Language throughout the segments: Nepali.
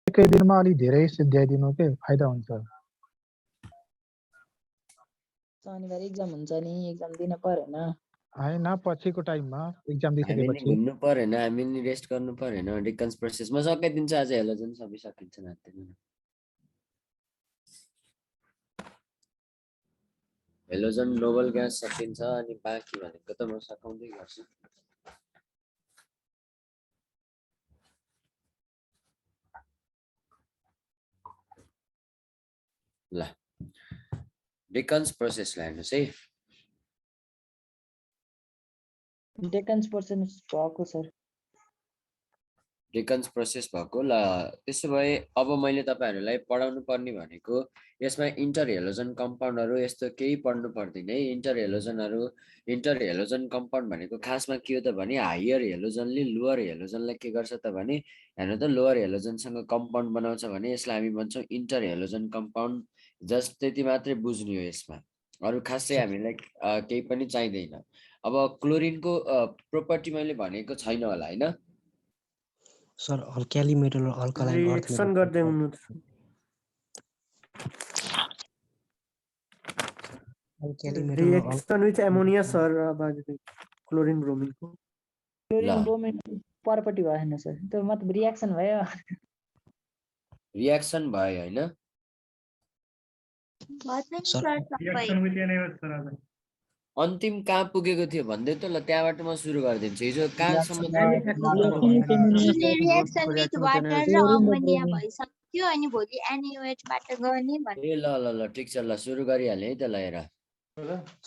एकै दिनमा अलि धेरै सिद्ध्याइदिनु के फाइदा हुन्छ। शनिबार एक्जाम हुन्छ नि, एक्जाम दिन परेन। होइन पछिको टाइममा एक्जाम हामी नि दिइसकेपछि घुम्नु परेन, हामी नि रेस्ट गर्नु परेन। डिकन्स प्रोसेसमा सकाइदिन्छ आज हेलोजन सबै सकिन्छ नाच्दैन। हेलोजन नोबल ग्यास सकिन्छ अनि बाँकी भनेको त म सकाउँदै गर्छु। ल डिकन्स प्रोसेसलाई हेर्नुहोस् है। डेकन्स पर्सेन्ट भएको सर। डिकन्स प्रोसेस भएको ल। त्यसो भए अब मैले तपाईहरुलाई पढाउनु पर्ने भनेको यसमा इन्टर हेलोजन कम्पाउन्डहरु यस्तो केही पढ्नु पर्दैन है। इन्टर हेलोजन कम्पाउन्ड भनेको खासमा के हो त भने हायर हेलोजनले लोअर हेलोजनलाई के गर्छ त भने हेर्नु त लोअर हेलोजनसँग कम्पाउन्ड बनाउँछ भने यसलाई हामी भन्छौं इन्टर हेलोजन कम्पाउन्ड। जस्ट त्यति मात्रै बुझ्नु हो यसमा, अरु खासै हामीलाई केही पनि चाहिदैन। अब क्लोरिनको प्रोपर्टी मैले भनेको छैन होला हैन सर? अल्काली मेटल र अल्कलाइन अर्थ रिएक्सन गर्दै हुनु reaction with ammonia sir chlorine bromine को क्लोरिन ब्रोमिन प्रपर्टी भयो हैन सर? त्यो मतलब रिएक्सन भयो। रिएक्सन भयो हैन? अन्तिम कहाँ पुगेको थियो भन्दै त ल, त्यहाँबाट म सुरु गरिदिन्छु। हिजो कहाँसम्म रिएक्सन विथ वाटर र अमोनिया भइसक्यो अनि भोलि NaOH बाट गर्ने भन्नु। ए ल ल ल ठीक छ, ल सुरु गरिहाले है त। ल हेर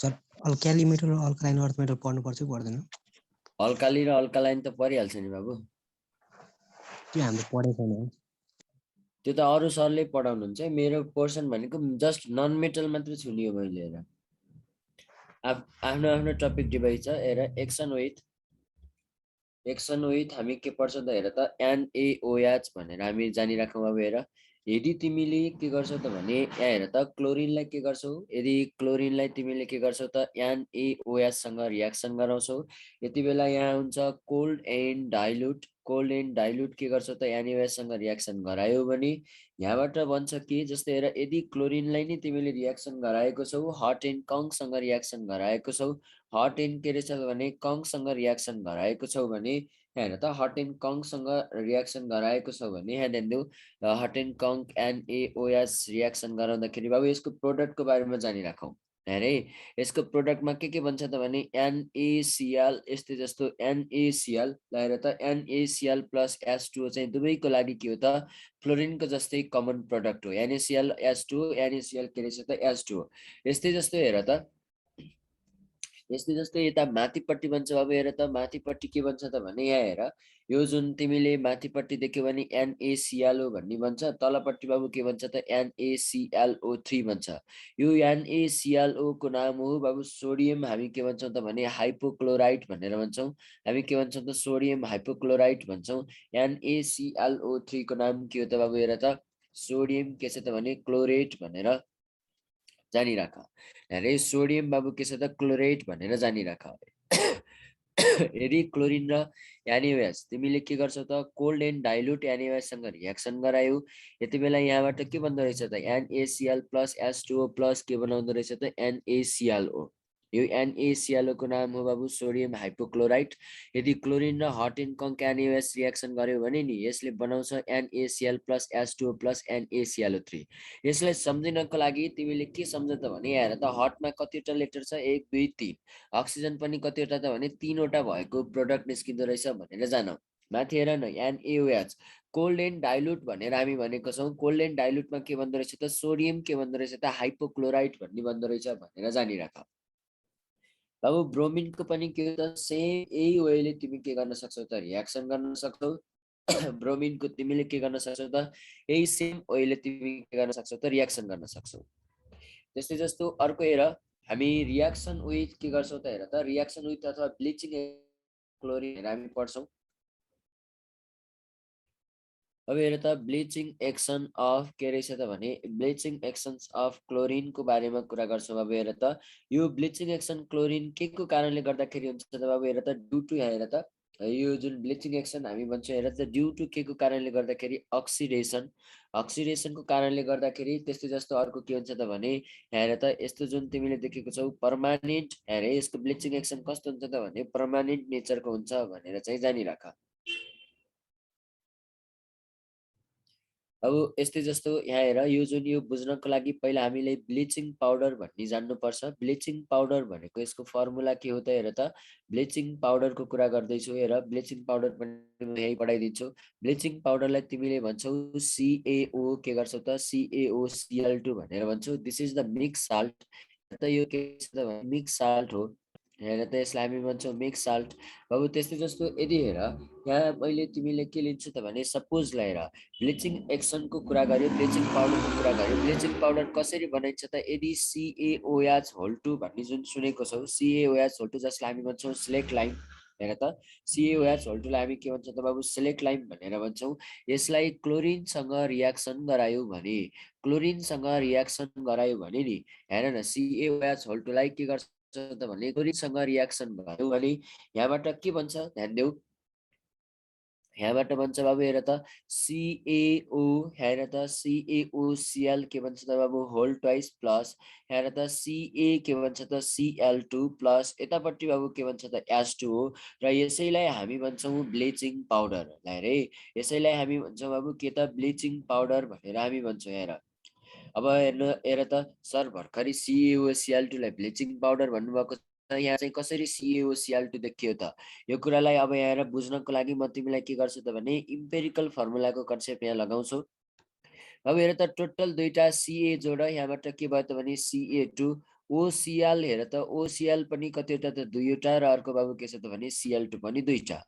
सर, अल्काली मेटल र अल्कलाइन अर्थ मेटल पढ्नु पर्छ कि पर्दैन? अल्काली र अल्कलाइन त परिहाल्छ नि बाबु, त्यो हामीले पढेको छैन। त्यो त अरु सरले पढाउनुहुन्छ। मेरो पोर्सन भनेको जस्ट नन मेटल मात्र छुनियो मैले। हेर आफ्नो आफ्नो टपिक डिभाइड छ। हेर एक्सन विथ हामी के पर्छ त हेर त NaOH भनेर हामी जानिराखौँ। अब हेर यदि तिमीले के गर्छौ त भने यहाँ हेर त क्लोरिनलाई के गर्छौ, यदि क्लोरिनलाई तिमीले के गर्छौ त NaOH सँग रिएक्सन गराउँछौ, यति बेला यहाँ हुन्छ कोल्ड एन्ड डाइल्युट के गर्छौ त NaOH सँग रिएक्सन गरायो भने यहाँबाट भन्छ कि जस्तै हेर यदि क्लोरिनलाई नि तिमीले रिएक्सन गराएको छौ, हट एन्ड कङ्सँग रिएक्सन गराएको छौ, हट एन्ड के रहेछ भने कङ्सँग रिएक्सन गराएको छौ भने हेर त हट एन्ड कङ्सँग रिएक्सन गराएको छौ भने यहाँ ध्यान देऊ हट एन्ड कङ्क NaOH रिएक्सन गराउँदाखेरि बाबु यसको प्रोडक्टको बारेमा जानिराखौँ। हेरे यसको प्रोडक्टमा के भन्छ त भने NaCl यस्तै जस्तो NaCl हेर त NaCl प्लस H2O चाहिँ दुवैको लागि के हो त क्लोरिनको जस्तै कमन प्रोडक्ट हो। NaCl H2O NaCl के रहेछ त H2O। यस्तै जस्तो हेर त यस्तै जस्तो यता माथिपट्टि भन्छ बाबु। हेर त माथिपट्टि के भन्छ त भने यहाँ हेर यो जुन तिमीले माथिपट्टि देख्यौ भने NaClO भन्ने भन्छ, तलपट्टि बाबु के भन्छ त NaClO3 भन्छ। यो NaClO को नाम हो बाबु सोडियम। हामी के भन्छौं त भने हाइपोक्लोराइट भनेर भन्छौं। हामी के भन्छौं त सोडियम हाइपोक्लोराइट भन्छौं। NaClO3 को नाम के हो त बाबु? हेर त सोडियम के छ त भने क्लोरेट भनेर जानिराख। अरे सोडियम बाबु के छ त क्लोरेट भनेर जानिराख। यदि क्लोरिन र NaOH तिमीले के गर्छौ त कोल्ड एन्ड डाइल्युट NaOH सँग रिएक्सन गरायौ, यति बेला यहाँबाट के बन्द रहेछ त NaCl प्लस H2O प्लस के बनाउँदो रहेछ त NaClO। यो NaClO को नाम हो बाबु सोडियम हाइपोक्लोराइट। यदि क्लोरिन र हट एन्ड कङ्क NaOH रिएक्सन गर्यो भने नि यसले बनाउँछ NaCl plus H2O plus NaClO3। यसलाई सम्झिनको लागि तिमीले के सम्झ त भने हेर त हटमा कतिवटा लेटर छ 1 2 3, अक्सिजन पनि कतिवटा त भने 3 वटा भएको प्रोडक्ट निस्किँदो रहेछ भनेर जान। माथि हेर न NaOH कोल्ड एन्ड डाइल्युट भनेर हामी भनेको छौं। कोल्ड एन्ड डाइल्युटमा के भन्दो रहेछ त सोडियम के भन्दो रहेछ त हाइपोक्लोराइट भन्ने भन्दो रहेछ भनेर जानिराख। बाबु ब्रोमिनको पनि के हो त सेम यही वेले तिमी के गर्न सक्छौ त रिएक्सन गर्न सक्छौ। ब्रोमिनको तिमीले के गर्न सक्छौ त यही सेम वेले तिमी के गर्न सक्छौ त रिएक्सन गर्न सक्छौ। त्यस्तै जस्तो अर्को हेर हामी रिएक्सन विथ के गर्छौ त हेर त रिएक्सन विथ अथवा ब्लिचिङ क्लोरिन हामी पढ्छौ। अब हेर त ब्लिचिङ एक्सन अफ के रहेछ त भने ब्लिचिङ एक्सन्स अफ क्लोरिन को बारेमा कुरा गर्छौं। अब हेर त यो ब्लिचिङ एक्सन क्लोरिन के को कारणले गर्दाखेरि हुन्छ त बाबु? हेर त ड्यू टु हेर त यो जुन ब्लिचिङ एक्सन हामी भन्छौँ हेर त ड्यू टु के को कारणले गर्दाखेरि अक्सिडेसनको कारणले गर्दाखेरि त्यस्तै जस्तो अर्को के हुन्छ त भने हेर त यस्तो जुन तिमीले देखेको छौ पर्मानेन्ट हेर यसको ब्लिचिङ एक्सन कस्तो हुन्छ त भने पर्मानेन्ट नेचरको हुन्छ भनेर चाहिँ जानिराख। अब यस्तै जस्तो यहाँ हेर यो जुन यो बुझ्नको लागि पहिला हामीले ब्लिचिङ पाउडर भन्ने जान्नुपर्छ। ब्लिचिङ पाउडर भनेको यसको फर्मुला के हो त हेर त ब्लिचिङ पाउडरको कुरा गर्दैछु हेर ब्लिचिङ पाउडर पनि म यही पढाइदिन्छु। ब्लिचिङ पाउडरलाई तिमीले भन्छौ CaO के गर्छौ त CaOCl2 भनेर भन्छौ। This is the mix salt. त यो के छ त मिक्स साल्ट हो हेर त यसलाई हामी भन्छौँ मिक्स साल्ट। अब त्यस्तै जस्तो यदि हेर यहाँ मैले तिमीले के लिन्छु त भने सपोज लिएर ब्लिचिङ एक्सनको कुरा गर्यो ब्लिचिङ पाउडरको कुरा गर्यो ब्लिचिङ पाउडर कसरी बनाइन्छ त यदि CaOH2 भन्ने जुन सुनेको छौ CaOH2 जसलाई हामी भन्छौँ सिलेक्ट लाइम हेर त CaOH2 लाई हामी के भन्छौँ त बाबु सिलेक्ट लाइम भनेर भन्छौँ। यसलाई क्लोरिनसँग रियाक्सन गरायो भने नि हेर न CaOH2 लाई के गर्छ त भने क्लोरिनसँग रियाक्सन भयो भने यहाँबाट के भन्छ ध्यान देऊ यहाँबाट भन्छ बाबु हेर त CaO हेर त CaOCl के भन्छ त बाबु होल ट्वाइस प्लस हेर त Ca के भन्छ त Cl2 प्लस यतापट्टि बाबु के भन्छ त H2O र यसैलाई हामी भन्छौँ ब्लिचिङ पाउडर रे यसैलाई हामी भन्छौँ बाबु के त ब्लिचिङ पाउडर भनेर हामी भन्छौँ। हेर अब हेर त सर भर्खरै CaOCl2 लाई ब्लिचिङ पाउडर भन्नुभएको यहाँ चाहिँ कसरी CaOCl2 देखियो त यो कुरालाई अब यहाँ बुझ्नको लागि म तिमीलाई के गर्छु त भने इम्पेरिकल फर्मुलाको कन्सेप्ट यहाँ लगाउँछु। अब हेर त टोटल दुईटा Ca जोड यहाँबाट के भयो त भने Ca2 OCl हेर त OCl पनि कतिवटा त दुईवटा र अर्को बाबु के छ त भने Cl2 पनि दुईटा।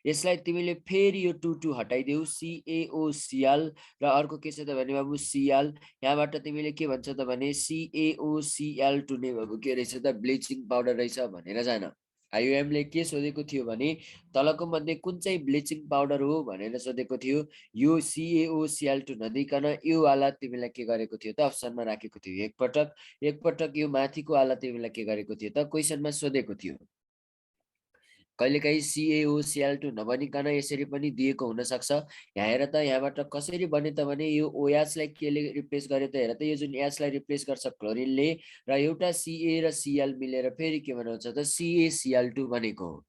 यसलाई तिमीले फेरि यो 2 हटाइदेऊ CaOCl र अर्को के छ त भने बाबु Cl यहाँबाट तिमीले के भन्छ त भने CaOCl2 नै बाबु के रहेछ त ब्लिचिङ पाउडर रहेछ भनेर जान। IOM ले के सोधेको थियो भने तलको मध्ये कुन चाहिँ ब्लिचिङ पाउडर हो भनेर सोधेको थियो। यो CaOCl2 नदिकन यो वाला तिमीलाई के गरेको थियो त अप्सनमा राखेको थियो एकपटक यो माथिको वाला तिमीलाई के गरेको थियो त क्वेशनमा सोधेको थियो। कहिलेकाहीँ CaOCl2 नबनिकन यसरी पनि दिएको हुन सक्छ। यहाँ हेर त यहाँबाट कसरी बन्यो त भने यो OH लाई केले रिप्लेस गर्यो त हेर त यो जुन H लाई रिप्लेस गर्छ क्लोरिनले र एउटा Ca र Cl मिलेर फेरि के बनाउँछ त CaCl2 बनेको हो।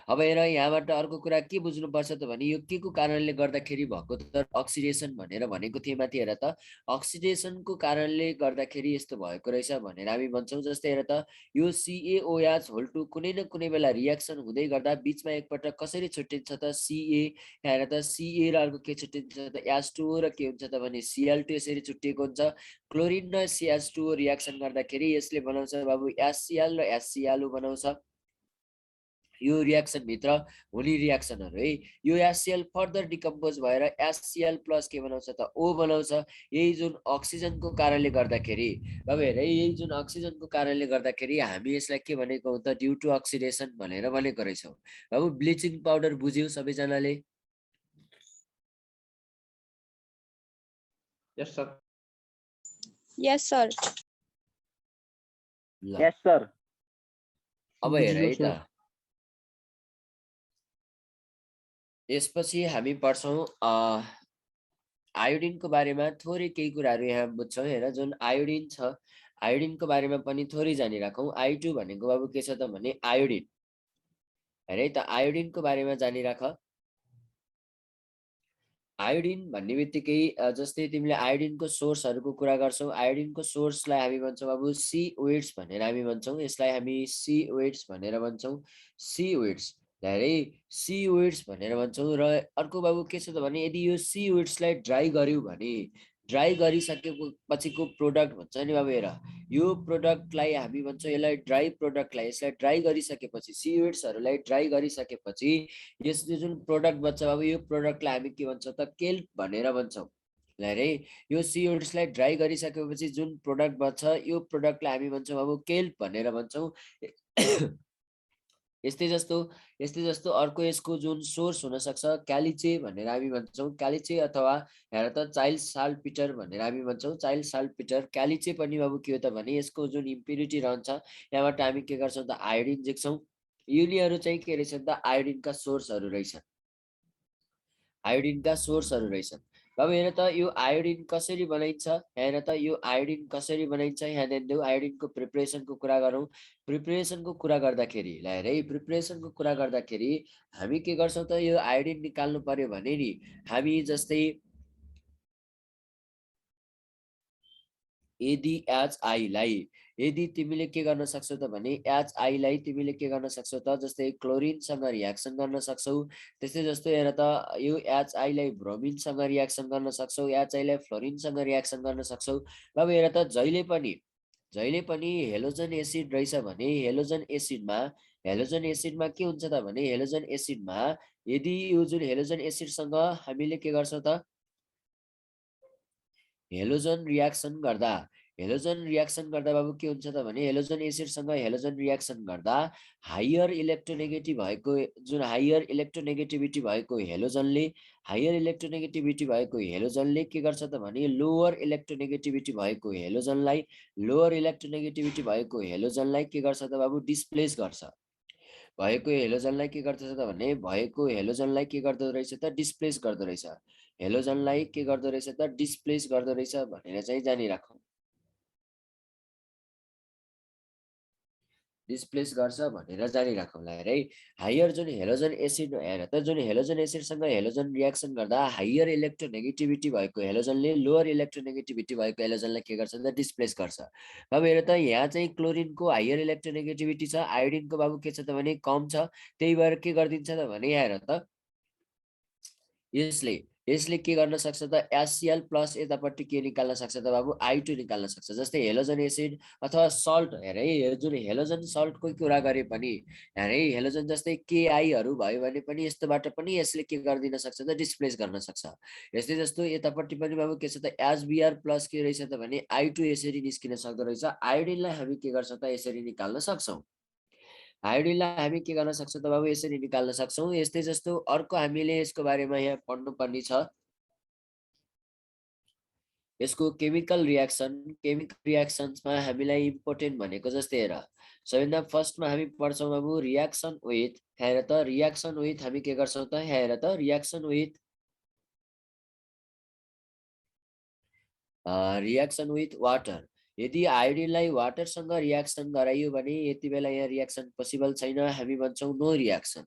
अब हेर यहाँबाट अर्को कुरा के बुझ्नुपर्छ त भने यो के को कारणले गर्दाखेरि भएको त अक्सिडेसन भनेर भनेको थिए माथि हेर त अक्सिडेसनको कारणले गर्दाखेरि यस्तो भएको रहेछ भनेर हामी भन्छौँ। जस्तै हेर त यो CaOH2 कुनै न कुनै बेला रियाक्सन हुँदै गर्दा बीचमा एकपटक कसरी छुट्टिन्छ त Ca हेर त Ca र अर्को के छुट्टिन्छ त H2O र के हुन्छ त भने Cl2 यसरी छुट्टिएको हुन्छ। क्लोरिन र CH2O रियाक्सन गर्दाखेरि यसले बनाउँछ बाबु HCl र HClO बनाउँछ। यो रियाक्सन भित्र हुने रियाक्सनहरु है यो HCl फर्दर डिकम्पोज भएर HCl प्लस के बनाउँछ त O बनाउँछ। यही जुन अक्सिजनको कारणले गर्दाखेरि अब हेर यही जुन अक्सिजनको कारणले गर्दाखेरि हामी यसलाई के भनेको हो त ड्यू टु अक्सिडेसन भनेर भनेको रहेछौं। अब ब्लिचिङ पाउडर बुझ्यौ सबैजनाले? यस सर। यस सर। यस सर। अब हेर है त यसपछि हामी पढ्छौं आयोडिनको बारेमा थोरै केही कुराहरु यहाँ बुझ्छौं। हेर जुन आयोडिन छ आयोडिनको बारेमा पनि थोरै जानिराखौं। I2 भनेको बाबु के छ त भने आयोडिन। हेर है त आयोडिनको बारेमा जानिराख। आयोडिन भन्ने बित्तिकै जस्तै तिमीले आयोडिनको सोर्सहरुको कुरा गर्छौ। आयोडिनको सोर्सलाई हामी भन्छौं बाबु COH भनेर हामी भन्छौं। यसलाई हामी COH भनेर भन्छौं। COH हेरै COH भनेर भन्छौं। र अर्को बाबु के छ त भने यदि यो COH लाई ड्राई गर्यौ भने ड्राई गरिसकेपछिको प्रोडक्ट भन्छ नि बाबु। हेर यो प्रोडक्टलाई हामी भन्छौं यसलाई ड्राई प्रोडक्टलाई यसलाई ड्राई गरिसकेपछि COH हरुलाई ड्राई गरिसकेपछि यसले जुन प्रोडक्ट बन्छ बाबु यो प्रोडक्टलाई हामी के भन्छौं त केल्प भनेर भन्छौं। हेरे यो COH लाई ड्राई गरिसकेपछि जुन प्रोडक्ट बन्छ यो प्रोडक्टलाई हामी भन्छौं बाबु केल्प भनेर भन्छौं। यस्तै जस्तो अर्को यसको जुन सोर्स हुन सक्छ क्यालिचे भनेर हामी भन्छौं। क्यालिचे अथवा हेर त चाइल्ड साल्टपिटर भनेर हामी भन्छौं। चाइल्ड साल्टपिटर क्यालिचे पनि बाबु के हो त भने यसको जुन इम्प्युरिटी रहन्छ यहाँबाट हामी के गर्छौं त आयोडिन झिक्छौं। यिनीहरू चाहिँ के रहेछन् त आयोडिनका सोर्सहरू रहेछन् आयोडिनका सोर्सहरू रहेछन् अब हेर त यो आयोडिन कसरी बनाइन्छ हेर त यो आयोडिन कसरी बनाइन्छ यहाँ देऊ आयोडिनको प्रिपरेसनको कुरा गरौँ प्रिपरेसनको कुरा गर्दाखेरि ल हेर प्रिपरेसनको कुरा गर्दाखेरि हामी के गर्छौं त यो आयोडिन निकाल्नु पर्यो भने नि हामी जस्तै यदि HI लाई यदि तिमीले के गर्न सक्छौ त भने HI लाई तिमीले के गर्न सक्छौ त जस्तै क्लोरिन सँग रियाक्सन गर्न सक्छौ त्यस्तै जस्तो हेर त यो HI लाई ब्रोमिन सँग रियाक्सन गर्न सक्छौ HI लाई फ्लोरिन सँग रियाक्सन गर्न सक्छौ अब हेर त जहिले पनि हेलोजन एसिड रहेछ भने हेलोजन एसिडमा के हुन्छ त भने हेलोजन एसिडमा यदि यो जुन हेलोजन एसिड सँग हामीले के गर्छौं त हेलोजन रियाक्सन गर्दा बाबु के हुन्छ त भने हेलोजन एसिड सँग हेलोजन रियाक्सन गर्दा हायर इलेक्ट्रोनेगेटिभ भएको जुन हायर इलेक्ट्रोनेगेटिभिटी भएको हेलोजनले के गर्छ त भने लोअर इलेक्ट्रोनेगेटिभिटी भएको हेलोजनलाई के गर्छ त बाबु डिस्प्लेस गर्छ भएको हेलोजनलाई के गर्दछ त भने भएको हेलोजनलाई के गर्दो रहेछ त डिस्प्लेस गर्दो रहेछ हेलोजनलाई के गर्दो रहेछ त डिस्प्लेस गर्दो रहेछ भनेर चाहिँ जानिराखौं डिस्प्लेस गर्छ भनेर जानिराखौंला है हायर जुन हेलोजन एसिड हेर त जुन हेलोजन एसिड सँग हेलोजन रियाक्सन गर्दा हायर इलेक्ट्रोनेगेटिभिटी भएको हेलोजनले लोअर इलेक्ट्रोनेगेटिभिटी भएको हेलोजनलाई के गर्छ त डिस्प्लेस गर्छ अब हेर त यहाँ चाहिँ क्लोरिनको हायर इलेक्ट्रोनेगेटिभिटी छ आयोडिनको बाबु के छ त भने कम छ त्यही भएर के गर्दिन्छ त भने हेर त यसले के गर्न सक्छ त HCl प्लस यतापट्टि के निकाल्न सक्छ त बाबु I2 निकाल्न सक्छ जस्तै हेलोजन एसिड अथवा सल्ट हेरे जुन हेलोजन सल्टको कुरा गरे पनि हेरे हेलोजन जस्तै KI हरू भयो भने पनि यस्तोबाट पनि यसले के गर्दिन सक्छ त डिस्प्लेस गर्न सक्छ यस्तै जस्तो यतापट्टि पनि बाबु के छ त HBr प्लस के रहेछ त भने I2 यसरी निस्किन सक्दो रहेछ आयोडिनलाई हामी के गर्छौं त यसरी निकाल्न सक्छौं आयोडिनलाई हामी के गर्न सक्छौं त बाबु यसरी निकाल्न सक्छौं यस्तै जस्तो अर्को हामीले यसको बारेमा यहाँ पढ्नु पर्ने छ यसको केमिकल रियाक्सन्समा हामीलाई इम्पोर्टेन्ट भनेको जस्तै हेर सबैभन्दा फर्स्टमा हामी पढ्छौं बाबु रियाक्सन विथ हेर त रियाक्सन विथ हामी के गर्छौं त हेर त रियाक्सन विथ वाटर यदि आयोडिनलाई वाटरसँग रियाक्सन गराइयो भने यति बेला यहाँ रियाक्सन पोसिबल छैन हामी भन्छौं नो रियाक्सन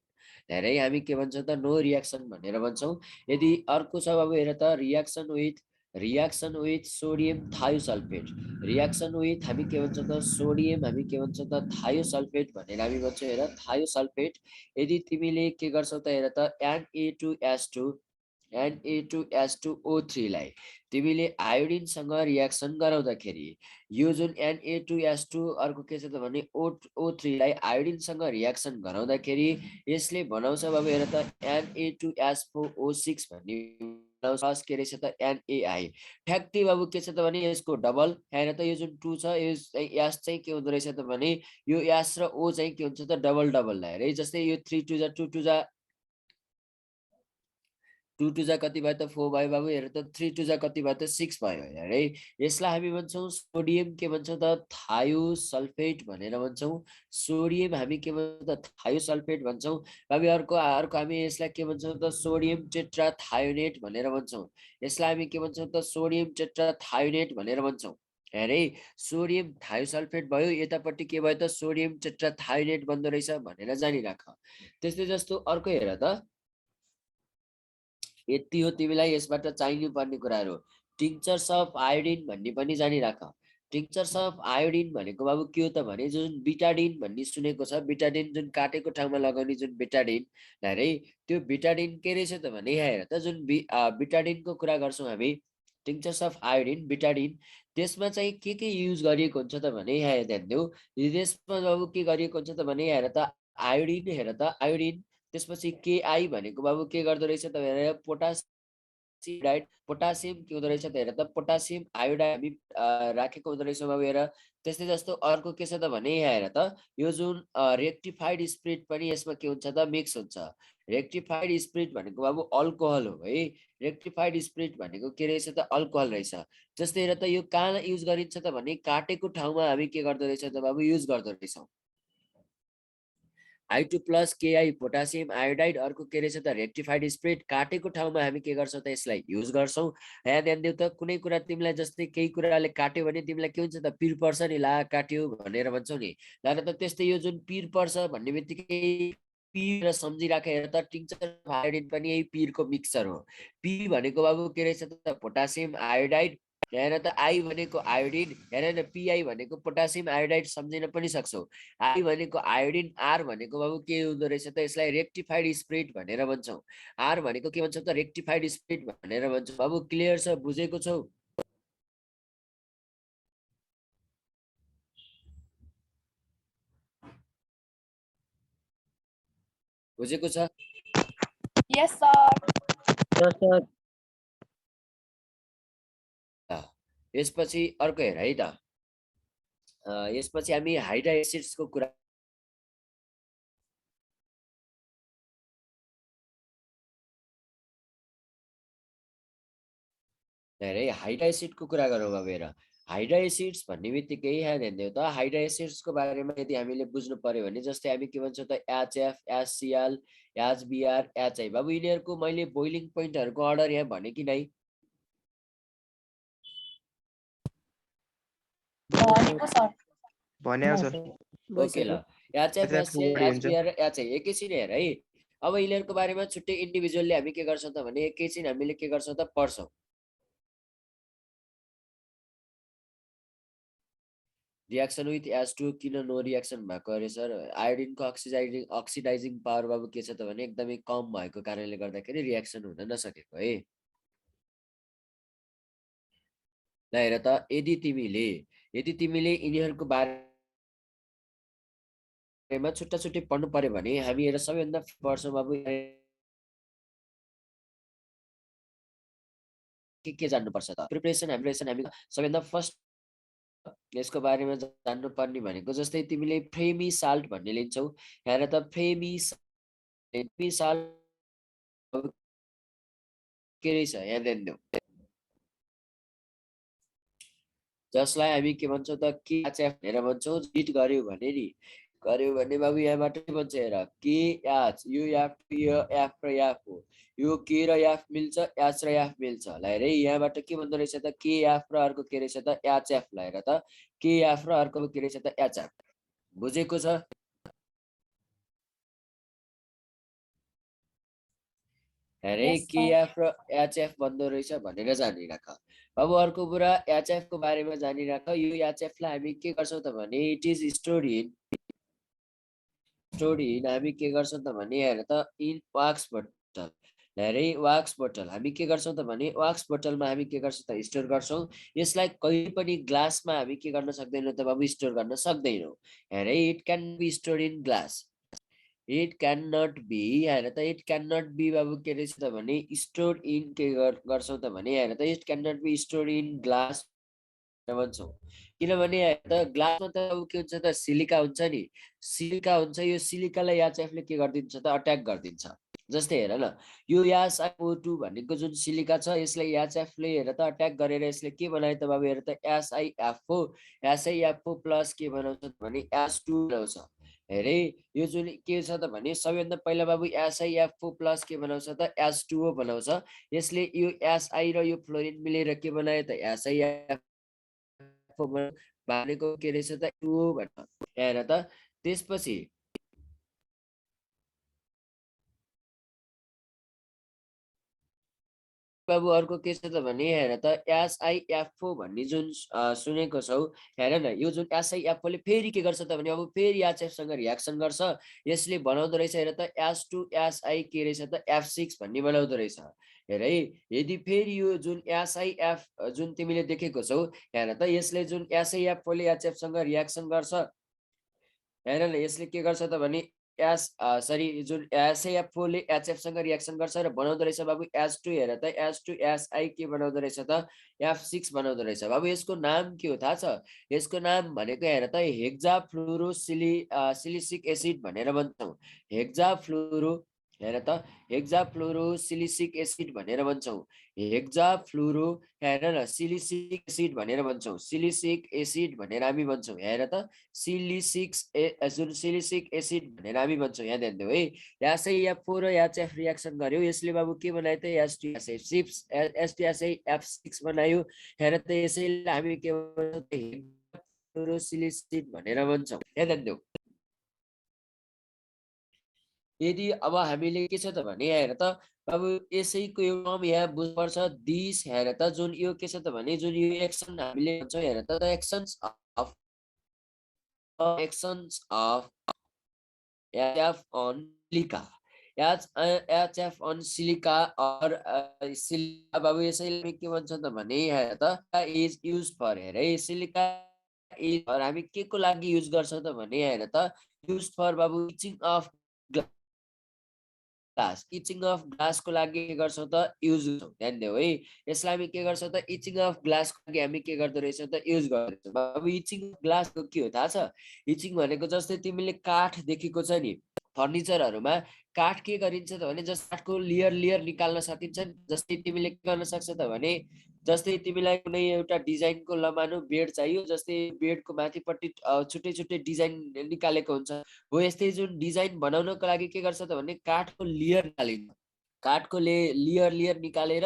धेरै हामी के भन्छौं त नो रियाक्सन भनेर भन्छौं यदि अर्को छ बाबु हेर त reaction with sodium thiosulphate reaction with हामी के भन्छौं त सोडियम हामी के भन्छौं त थायोसल्फेट भनेर हामी भन्छौं हेर थायोसल्फेट यदि तिमीले के गर्छौ त हेर त Na2S2O3 लाई तिमीले आयोडिन सँग रियाक्सन गराउँदाखेरि यो जुन Na2S2 अर्को के छ त भने O3 लाई आयोडिन सँग रियाक्सन गराउँदाखेरि यसले बनाउँछ बाबु हेर त Na2S4O6 भन्ने बनाउँछ के रहेछ त NaI ठ्याक्कै बाबु के छ त भने यसको डबल हेर त यो जुन 2 छ S चाहिँ के हुँदो रहेछ त भने यो S र O चाहिँ के हुन्छ त डबल लाई है जस्तै यो 3 2 जा 2 2 जा 2 2 जा कति भयो त 4 भयो बाबु हेर त 3 2 जा कति भयो त 6 भयो है यसलाई हामी भन्छौं सोडियम के भन्छौं त थायोसल्फेट भनेर भन्छौं सोडियम हामी के भन्छौं त थायोसल्फेट भन्छौं बाबु अर्को हामी यसलाई के भन्छौं त सोडियम टेट्राथायोनेट भनेर भन्छौं यसलाई हामी के भन्छौं त सोडियम टेट्राथायोनेट भनेर भन्छौं हेरे सोडियम थायोसल्फेट भयो यतापट्टि के भयो त सोडियम टेट्राथायोनेट बन्द रहेछ भनेर जानिराख त्यस्तै जस्तो अर्को हेर त यति हो तिमीलाई यसबाट चाहिनु पर्ने कुराहरु टिंचर्स अफ आयोडिन भन्ने पनि जानिराख टिंचर्स अफ आयोडिन भनेको बाबु के हो त भने जुन बिटाडिन भन्ने सुनेको छ बिटाडिन जुन काटेको ठाउँमा लगाउने जुन बिटाडिन है त्यो बिटाडिन के रहेछ त भने हेर त जुन बिटाडिनको कुरा गर्छौं हामी टिंचर्स अफ आयोडिन बिटाडिन त्यसमा चाहिँ के युज गरिएको हुन्छ त भने यहाँ ध्यान देऊ त्यसमा बाबु के गरिएको हुन्छ त भने हेर त आयोडिन त्यसपछि KI भनेको बाबु के गर्दो रहेछ त हेर पोटासियम के हुँदो रहेछ त हेर त पोटासियम आयोडाइड हामी राखेको हुँदो रहेछ बाबु हेर त्यस्तै जस्तो अर्को के छ त भने यहाँ हेर त यो जुन रेक्टिफाइड स्पिरिट पनि यसमा के हुन्छ त मिक्स हुन्छ रेक्टिफाइड स्पिरिट भनेको बाबु अल्कोहल हो है रेक्टिफाइड स्पिरिट भनेको के रहेछ त अल्कोहल रहेछ जस्तै हेर त यो कहाँ युज गरिन्छ त भने काटेको ठाउँमा हामी के गर्दो रहेछ त बाबु युज गर्दो रहेछौं I2 plus KI potassium iodide अर्को के रहेछ त रेक्टिफाइड स्प्रेड काटेको ठाउँमा हामी के गर्छौँ त यसलाई युज गर्छौँ। यहाँ ध्यान दिउ त कुनै कुरा तिमीलाई जस्तै केही कुराले काट्यो भने तिमीलाई के हुन्छ त पिर पर्छ नि ला काट्यो भनेर भन्छौ नि। ल त त्यस्तै यो जुन पिर पर्छ भन्ने बित्तिकै पिर सम्झिराख हेर त टिंचर आयोडिन पनि यही पिरको मिक्सचर हो। पी भनेको बाबु के रहेछ त पोटासियम आयोडाइड, हेर त आई भनेको आयोडिन, हेर न पीआई भनेको पोटासियम आयोडाइड सम्झिन पनि सक्छौ। आई भनेको आयोडिन, आर भनेको बाबु के हुँदो रहेछ त यसलाई रेक्टिफाइड स्प्रेड भनेर भन्छौ। आर भनेको के भन्छौ त रेक्टिफाइड स्प्रेड भनेर भन्छौ। बाबु क्लियर छ, बुझेको छौ? बुझेको छ? Yes, sir. Yes, sir. यसपछि अर्को हेर है त। यसपछि हामी हाइड्रा एसिड्सको कुरा हेरे हाइड्रा एसिडको कुरा गरौँ अब। हेर हाइड्रा एसिड्स भन्ने बित्तिकै यहाँ ध्यान दिउ त हाइड्रा एसिड्सको बारेमा यदि हामीले बुझ्नु पर्यो भने जस्तै हामी के भन्छौँ त HF, HCl, HBr, HI। बाबु यिनीहरूको मैले बोइलिङ पोइन्टहरूको अर्डर यहाँ भने कि नै? भनेको सर। भन्या छ। ओके ल, HF, HCl, HBr र HI एकैछिन हेर है। अब यिनीहरूको बारेमा छुट्टै इन्डिभिजुअली हामी के गर्छौँ त भने एकैछिन हामीले के गर्छौँ त पढ्छौँ। रिएक्सन विथ H2 किन नो रिएक्सन भएको अरे सर? आयोडिनको अक्सिडाइजिङ पावर बाबु के छ त भने एकदमै कम भएको कारणले गर्दाखेरि रिएक्सन हुन नसकेको है। ल हेर त यदि तिमीले यिनीहरूको बारेमा छुट्टा छुट्टै पढ्नु पर्यो भने हामी हेर सबैभन्दा पढ्छौँ बाबु के जान्नुपर्छ त प्रिपरेसन हामी सबैभन्दा फर्स्ट यसको बारेमा जान्नु पर्ने भनेको जस्तै तिमीले फ्रेमी साल्ट भन्ने लिन्छौ। हेर त फ्रेमी साल्ट के रहेछ यहाँ ध्यान देऊ, जसलाई हामी के भन्छौँ त KHF भनेर भन्छौँ। हिट गर्यो भने बाबु यहाँबाट के भन्छ हेर KH, यो F र F हो, यो K र F मिल्छ, H र F मिल्छ। ल हेर यहाँबाट के भन्दो रहेछ त KF र अर्को के रहेछ त HF। ल हेर त KF र अर्को के रहेछ त HF। बुझेको छ? हेरे KF र HF भन्दो रहेछ भनेर जानिराख। अब अर्को कुरा HF को बारेमा जानिराख। यो HF लाई हामी के गर्छौं त भने इट इज स्टोर्ड इन हामी के गर्छौं त भने हेर त इन वाक्स बोतल। हेरे वाक्स बोतल हामी के गर्छौं त भने वाक्स बोतलमा हामी के गर्छौं त स्टोर गर्छौं। यसलाई कहिले पनि ग्लासमा हामी के गर्न सक्दैनौं त बाबु स्टोर गर्न सक्दैनौं। हेरे it can be stored in glass, it can not be. हेर त इट क्यान नट बी बाबु के रहेछ त भने स्टोर इन के गर्छौं त भने हेर त it can not be store in glass भन्छौं। किनभने हेर त ग्लासमा त अब के हुन्छ त सिलिका हुन्छ नि, सिलिका हुन्छ। यो सिलिकालाई HF ले के गरिदिन्छ त अट्याक गरिदिन्छ। जस्तै हेर न यो SiO2 भनेको जुन सिलिका छ यसलाई HF ले हेर त अट्याक गरेर यसले के बनायो त बाबु हेर त SiFO प्लस के बनाउँछ भने H2 बनाउँछ। हेरे यो जुन के छ त भने सबैभन्दा पहिला बाबु SiFO प्लस के बनाउँछ त H2O बनाउँछ। यसले यो Si र यो फ्लोरिन मिलेर के बनायो त SiFO भनेको के रहेछ त 2O भन्छ। हेर त त्यसपछि बाबु अर्को के छ त भने हेर त SiFO भन्ने जुन सुनेको छौ। हेर न यो जुन SiFO ले फेरि के गर्छ त भने अब फेरि HF सँग रिएक्सन गर्छ। यसले बनाउँदो रहेछ हेर त H2Si के रहेछ त F6 भन्ने बनाउँदो रहेछ। हेर है यदि फेरि यो जुन SiF जुन तिमीले देखेको छौ हेर त यसले जुन SiFO ले HF सँग रिएक्सन गर्छ। हेर न यसले के गर्छ त भने जुन SiFO ले HF सँग रिएक्सन गर्छ र बनाउँदो रहेछ बाबु H2। हेर त H2Si के बनाउँदो रहेछ त F6 बनाउँदो रहेछ। बाबु यसको नाम के हो थाहा छ? यसको नाम भनेको हेर त हेक्सा फ्लोरो सिलिसिक एसिड भनेर भन्छौं। हेक्सा फ्लोरो हेर त हेक्साफ्लोरोसिलिसिक एसिड भनेर भन्छौँ। हेक्साफ्लोरो हेर न सिलिसिक एसिड भनेर भन्छौँ। सिलिसिक एसिड भनेर हामी भन्छौँ। हेर त जुन सिलिसिक एसिड भनेर हामी भन्छौँ। यहाँ ध्यान देऊ है। यहाँ चाहिँ F4 र HF रियाक्सन गर्यो। यसले बाबु के बनायो त H2SH6 बनायो। हेर त यसैले हामी के भन्छौँ हेक्साफ्लोरोसिलिसिक भनेर भन्छौँ। यहाँ ध्यान देऊ। यदि अब हामीले के छ त भने हेर त अब यसैको यो फर्म यहाँ बुझ्नुपर्छ। दिस हेर त जुन यो के छ त भने जुन यो एक्सन हामीले भन्छौँ। हेर त actions of HF on silica HF on silica or silica बाबु यसैले के भन्छ त भने हेर त इज युज फर हेर है सिलिका इज फर हामी के को लागि युज गर्छौँ त भने हेर त युज फर बाबु itching of glass. Itching of ग्लासको लागि के गर्छौँ त युज गर्छौँ। ध्यान देऊ है। यसलाई हामी के गर्छौँ त इचिङ अफ ग्लासको लागि हामी के गर्दो रहेछौँ त युज गर्छौँ। बाबु इचिङ अफ ग्लासको के हो थाहा छ? इचिङ भनेको जस्तै तिमीले काठ देखेको छ नि फर्निचरहरूमा काठ के गरिन्छ त भने जस्तो काठको लेयर लेयर निकाल्न सकिन्छ नि। जस्तै तिमीले के गर्न सक्छ त भने जस्तै तिमीलाई कुनै एउटा डिजाइनको लमानो बेड चाहियो। जस्तै बेडको माथिपट्टि छुट्टै छुट्टै डिजाइन निकालेको हुन्छ। हो यस्तै जुन डिजाइन बनाउनको लागि के गर्छ त भने काठको लेयर निकालिन्छ। काठको लेयर लेयर निकालेर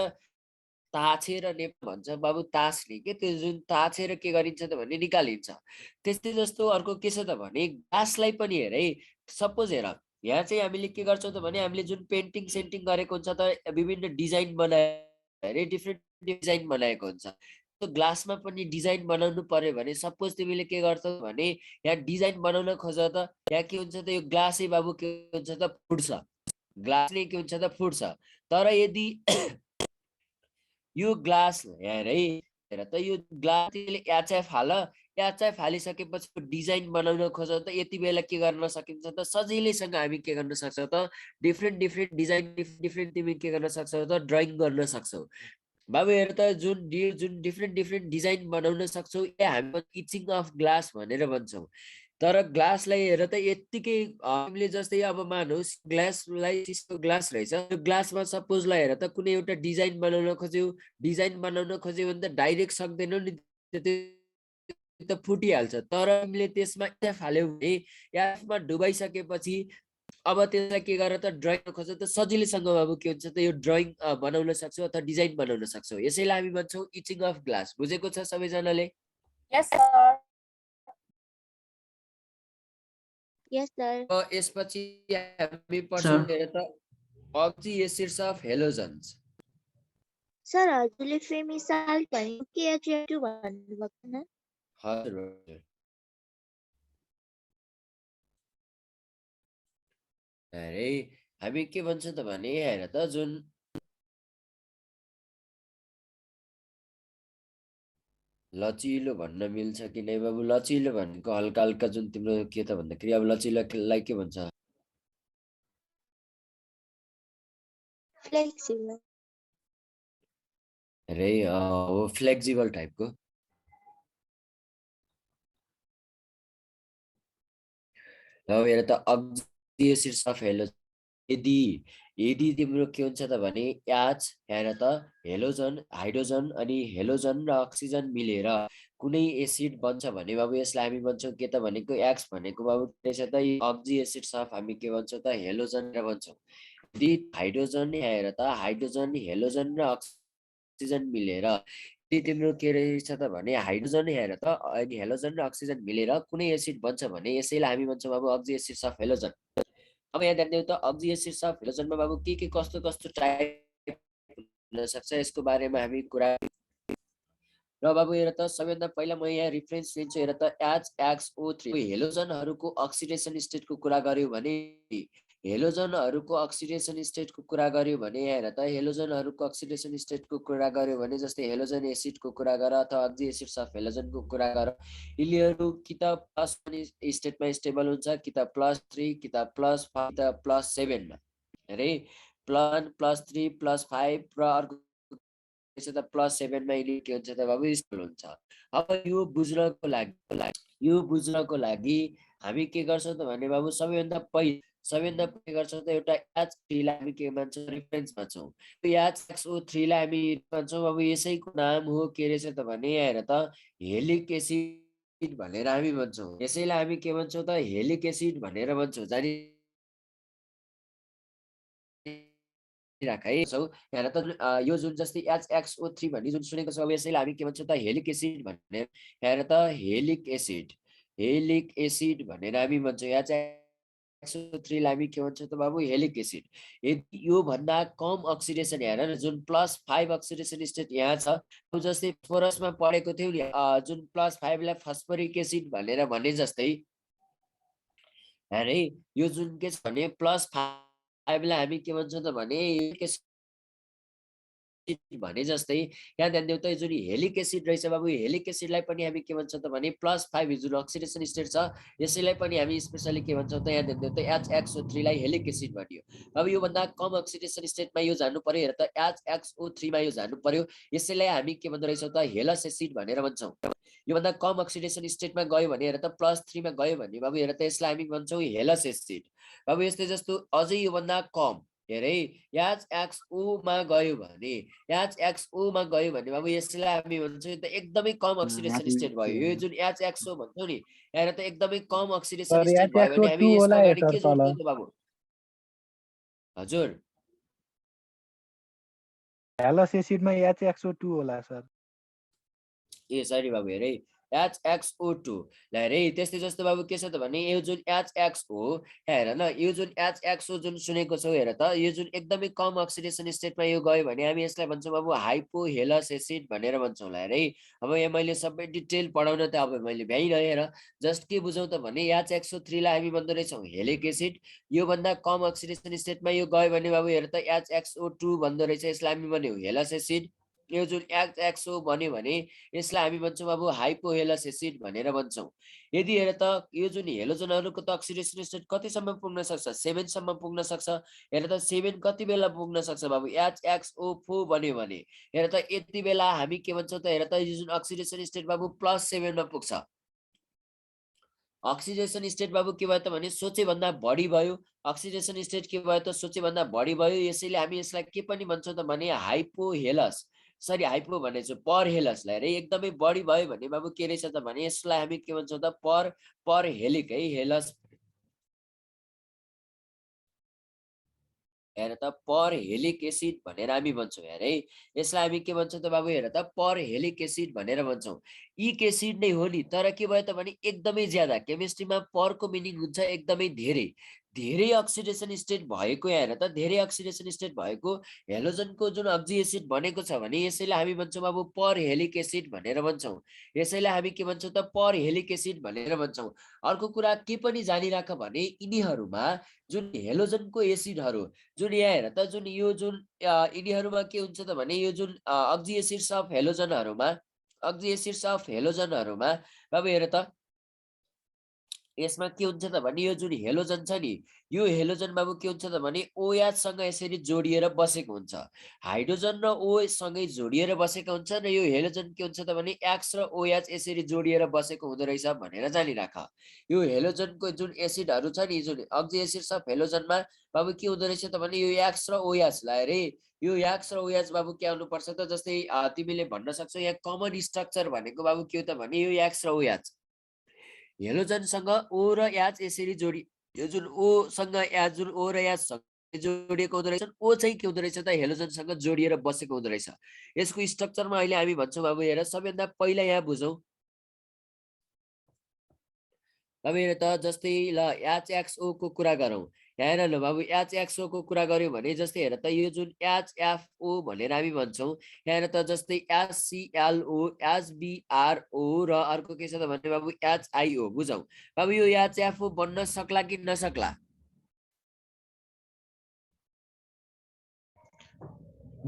ताछेर नेपाल भन्छ बाबु ताछ्ने के त्यो जुन ताछेर के गरिन्छ त भने निकालिन्छ। त्यस्तै जस्तो अर्को के छ त भने ग्लासलाई पनि हेर है। सपोज हेर यहाँ चाहिँ हामीले के गर्छौँ त भने हामीले जुन पेन्टिङ सेन्टिङ गरेको हुन्छ त विभिन्न डिजाइन बनाएर डिफ्रेन्ट डिजाइन बनाएको हुन्छ। त्यो ग्लासमा पनि डिजाइन बनाउनु पर्यो भने सपोज तिमीले के गर्छौ भने यहाँ डिजाइन बनाउन खोज त यहाँ के हुन्छ त यो ग्लासै बाबु के हुन्छ त फुट्छ। ग्लासले के हुन्छ त फुट्छ। तर यदि यो ग्लास हेर है हेर त यो ग्लास तिमीले HF हाल। HF हालिसकेपछि डिजाइन बनाउन खोज त यति बेला के गर्न सकिन्छ त सजिलैसँग हामी के गर्न सक्छौँ त डिफ्रेन्ट डिफ्रेन्ट डिजाइन डिफ्रेन्ट तिमी के गर्न सक्छौ त ड्रइङ गर्न सक्छौ। बाबु हेर त जुन डिफ्रेन्ट डिफ्रेन्ट डिजाइन बनाउन सक्छौ हामी इचिङ अफ ग्लास भनेर भन्छौँ। तर ग्लासलाई हेर त यत्तिकै हामीले जस्तै अब मानौस् ग्लासलाई सिस्को ग्लास रहेछ। त्यो ग्लासमा सपोज लाई हेर त कुनै एउटा डिजाइन बनाउन खोज्यो भने त डाइरेक्ट सक्दैनौ नि त फुटिहाल्छ। तर तिमीले त्यसमा एफ हाल्यौ भने एफमा डुबाइसकेपछि अब त्यसलाई के गरेर त ड्रइङ खोज्छ त सजिलैसँग बाबु के हुन्छ त यो ड्रइङ बनाउन सक्छौ अथवा डिजाइन बनाउन सक्छौ। यसैलाई हामी भन्छौँ इचिङ अफ ग्लास। बुझेको छ सबैजनाले? Yes, sir. Yes, sir. यसपछि हामी पढ्छौँ हेर त अक्जी एसिड्स अफ हेलोजन्स। सर हजुरले फेमिसाल भनेको KHF2 भन्नुभएको न? हजुर अरे हामी के भन्छ त भने हेर त जुन लचिलो भन्न मिल्छ कि नै बाबु? लचिलो भनेको हल्का हल्का जुन तिम्रो के त भन्दाखेरि अब लचिलोलाई के भन्छ? फ्लेक्सिबल। अरे हो फ्लेक्सिबल टाइपको। अब हेर त अक्जी एसिड्स अफ हेलोजन यदि तिम्रो के हुन्छ त भने एच हेर त हेलोजन हाइड्रोजन अनि हेलोजन र अक्सिजन मिलेर कुनै एसिड बन्छ भने बाबु यसलाई हामी भन्छौँ के त भनेको एक्स भनेको बाबु रहेछ त अक्जी एसिड्स अफ हामी के भन्छौँ त हेलोजन र भन्छौँ। यदि हाइड्रोजन हेर त हाइड्रोजन हेलोजन र अक्सिजन मिलेर यदि तिम्रो के रहेछ त भने हाइड्रोजन हेर त अनि हेलोजन र अक्सिजन मिलेर कुनै एसिड बन्छ भने यसैलाई हामी भन्छौँ बाबु अक्जी एसिड्स अफ हेलोजन। अब यहाँ ध्यान दिउँ त अक्जी एसिड्स अफ हेलोजनमा बाबु के कस्तो कस्तो टाइप हुन सक्छ यसको बारेमा हामी कुरा र बाबु हेर त सबैभन्दा पहिला म यहाँ रिफरेन्स लिन्छु। हेर त HXO3 हेलोजनहरूको अक्सिडेसन स्टेटको कुरा गर्यो भने हेलोजनहरूको अक्सिडेसन स्टेटको कुरा गर्यो भने हेर त हेलोजनहरूको अक्सिडेसन स्टेटको कुरा गर्यो भने जस्तै हेलोजन एसिडको कुरा गर अथवा अक्जी एसिड्स अफ हेलोजनको कुरा गर यिनीहरू कि त +1 स्टेटमा स्टेबल हुन्छ कि त +3 कि त +5 कि त +7 मा अरे +1 +3 +5 र अर्को त +7 मा यिनी के हुन्छ त बाबु स्टेबल हुन्छ। अब यो बुझ्नको लागि हामी के गर्छौँ त भने बाबु सबैभन्दा सबैभन्दा के गर्छौँ त एउटा H3 लाई हामी के मान्छौँ रेफरेन्स मान्छौँ। HXO3 लाई हामी भन्छौँ अब यसैको नाम हो के रहेछ त भने यहाँ हेर त हेलिक एसिड भनेर हामी भन्छौँ। यसैलाई हामी के भन्छौँ त हेलिक एसिड भनेर भन्छौँ। जानी राख है यहाँ त यो जुन जस्तै HXO3 भन्ने जुन सुनेको छ अब यसैलाई हामी के भन्छौँ त हेलिक एसिड भनेर यहाँ त हेलिक एसिड भनेर हामी भन्छौँ। HXO3 लाई हामी के भन्छौँ त बाबु हेलिक एसिड। यदि यो भन्दा कम अक्सिडेसन हेर न जुन +5 अक्सिडेसन स्टेट यहाँ छ अब जस्तै फस्फोरसमा पढेको थियौ नि जुन +5 लाई फस्फोरिक एसिड भनेर भने जस्तै है यो जुन के छ भने +5 लाई हामी के भन्छौँ त भने भने जस्तै यहाँ ध्यान देऊ त जुन हेलिक एसिड रहेछ बाबु हेलिक एसिडलाई पनि हामी के भन्छौँ त भने +5 जुन अक्सिडेसन स्टेट छ यसैलाई पनि हामी स्पेशली के भन्छौँ त यहाँ ध्यान देऊ त HXO3 लाई हेलिक एसिड भनियो। अब यो भन्दा कम अक्सिडेसन स्टेटमा यो जानु पर्यो हेर त HXO3 मा यो जानु पर्यो यसैलाई हामी के भन्दो रहेछौँ त हेलस एसिड भनेर भन्छौँ। यो भन्दा कम अक्सिडेसन स्टेटमा गयो भने हेर त +3 मा गयो भने बाबु हेर त यसलाई हामी भन्छौँ हेलस एसिड। बाबु यस्तै जस्तो अझै यो भन्दा कम हेरे HXO मा गयो भने बाबु यसलाई हामी भन्छौँ त एकदमै कम अक्सिडेसन स्टेट भयो। यो जुन HXO भन्छौँ नि यहाँ त एकदमै कम अक्सिडेसन सर स्टेट भयो भने हामी HXO2 यसको होला है अगाडि सर के तल। जोड्छौँ त बाबु? हजुर हेलस एसिडमा HXO2 होला सर। ए सरी बाबु हेरे HXO2 ल हेरे त्यस्तै जस्तो बाबु के छ त भने यो जुन HXO हेर न यो जुन HXO जुन सुनेको छौ हेर त यो जुन एकदमै कम अक्सिडेसन स्टेटमा यो गयो भने हामी यसलाई भन्छौँ बाबु हाइपोहेलस एसिड भनेर भन्छौँ। ल हेरे अब यहाँ मैले सबै डिटेल पढाउन त अब मैले भ्याइनँ हेर जस्ट के बुझौँ त भने HXO3 लाई हामी भन्दो रहेछौँ हेलिक एसिड। यो भन्दा कम अक्सिडेसन स्टेटमा यो गयो भने बाबु हेर त HXO2 भन्दो रहेछ यसलाई हामी भन्यौ हेलस एसिड। यो जुन HXO भन्यो भने यसलाई हामी भन्छौँ अब हाइपोहेलस एसिड भनेर भन्छौँ। यदि हेर त यो जुन हेलोजनहरूको त अक्सिडेसन स्टेट कतिसम्म पुग्न सक्छ 7 सम्म पुग्न सक्छ। हेर त 7 कति बेला पुग्न सक्छ बाबु HXO4 भन्यो भने हेर त यति बेला हामी के भन्छौँ त हेर त यो जुन अक्सिडेसन स्टेट बाबु +7 मा पुग्छ। अक्सिडेसन स्टेट बाबु के भयो त भने सोचे भन्दा बढी भयो। अक्सिडेसन स्टेट के भयो त सोचे भन्दा बढी भयो यसैले हामी यसलाई के पनि भन्छौँ त भने हाइपोहेलस सरी हाइपो भनेछु पर हेलसलाई रे एकदमै बढी भयो भने बाबु के रहेछ त भने यसलाई हामी के भन्छौँ त पर हेलिक है हेलस हेर त पर हेलिक एसिड भनेर हामी भन्छौँ। हेर है यसलाई हामी के भन्छौँ त बाबु हेर त पर हेलिक एसिड भनेर भन्छौँ। इक एसिड नै हो नि तर के भयो त भने एकदमै ज्यादा केमिस्ट्रीमा परको मिनिङ हुन्छ एकदमै धेरै धेरै अक्सिडेसन स्टेट भएको हेर त धेरै अक्सिडेसन स्टेट भएको हेलोजनको जुन अक्सी एसिड बनेको छ भने यसैलाई हामी भन्छौँ अब पर हेलिक एसिड भनेर भन्छौँ। यसैलाई हामी के भन्छौँ त पर हेलिक एसिड भनेर भन्छौँ। अर्को कुरा के पनि जानिराख भने यिनीहरूमा जुन हेलोजनको एसिडहरू जुन यहाँ हेर त जुन यो जुन यिनीहरूमा के हुन्छ त भने यो जुन अक्सी एसिड्स अफ हेलोजनहरूमा बाबु हेर त यसमा के हुन्छ त भने यो जुन हेलोजन छ नि यो हेलोजन बाबु के हुन्छ त भने OH सँग यसरी जोडिएर बसेको हुन्छ। हाइड्रोजन र O सँगै जोडिएर बसेको हुन्छ र यो हेलोजन के हुन्छ त भने X र OH यसरी जोडिएर बसेको हुँदो रहेछ भनेर जानिराख। यो हेलोजनको जुन एसिडहरू छ नि जुन अक्सी एसिड्स अफ हेलोजनमा बाबु के हुँदो रहेछ त भने यो X र OH लाई रे यो X र OH बाबु के आउनु पर्छ त जस्तै तिमीले भन्न सक्छौ यहाँ कमन स्ट्रक्चर भनेको बाबु के हो त भने यो X र OH हेलोजनसँग O र H यसरी जोडी यो जुन O सँग H जुन O र H सँग जोडिएको हुँदो रहेछ O चाहिँ के हुँदो रहेछ त हेलोजनसँग जोडिएर बसेको हुँदो रहेछ। यसको स्ट्रक्चरमा अहिले हामी भन्छौँ बाबु हेर सबैभन्दा पहिला यहाँ बुझौँ। अब हेर त जस्तै ल HXO को कुरा गरौँ हेर ल बाबु HXO को कुरा गर्यो भने जस्तै हेर त यो जुन HFO भनेर हामी भन्छौँ हेर त जस्तै HClO HBrO र अर्को के छ त भने बाबु HIO बुझौँ। बाबु यो HFO बन्न सक्ला कि नसक्ला?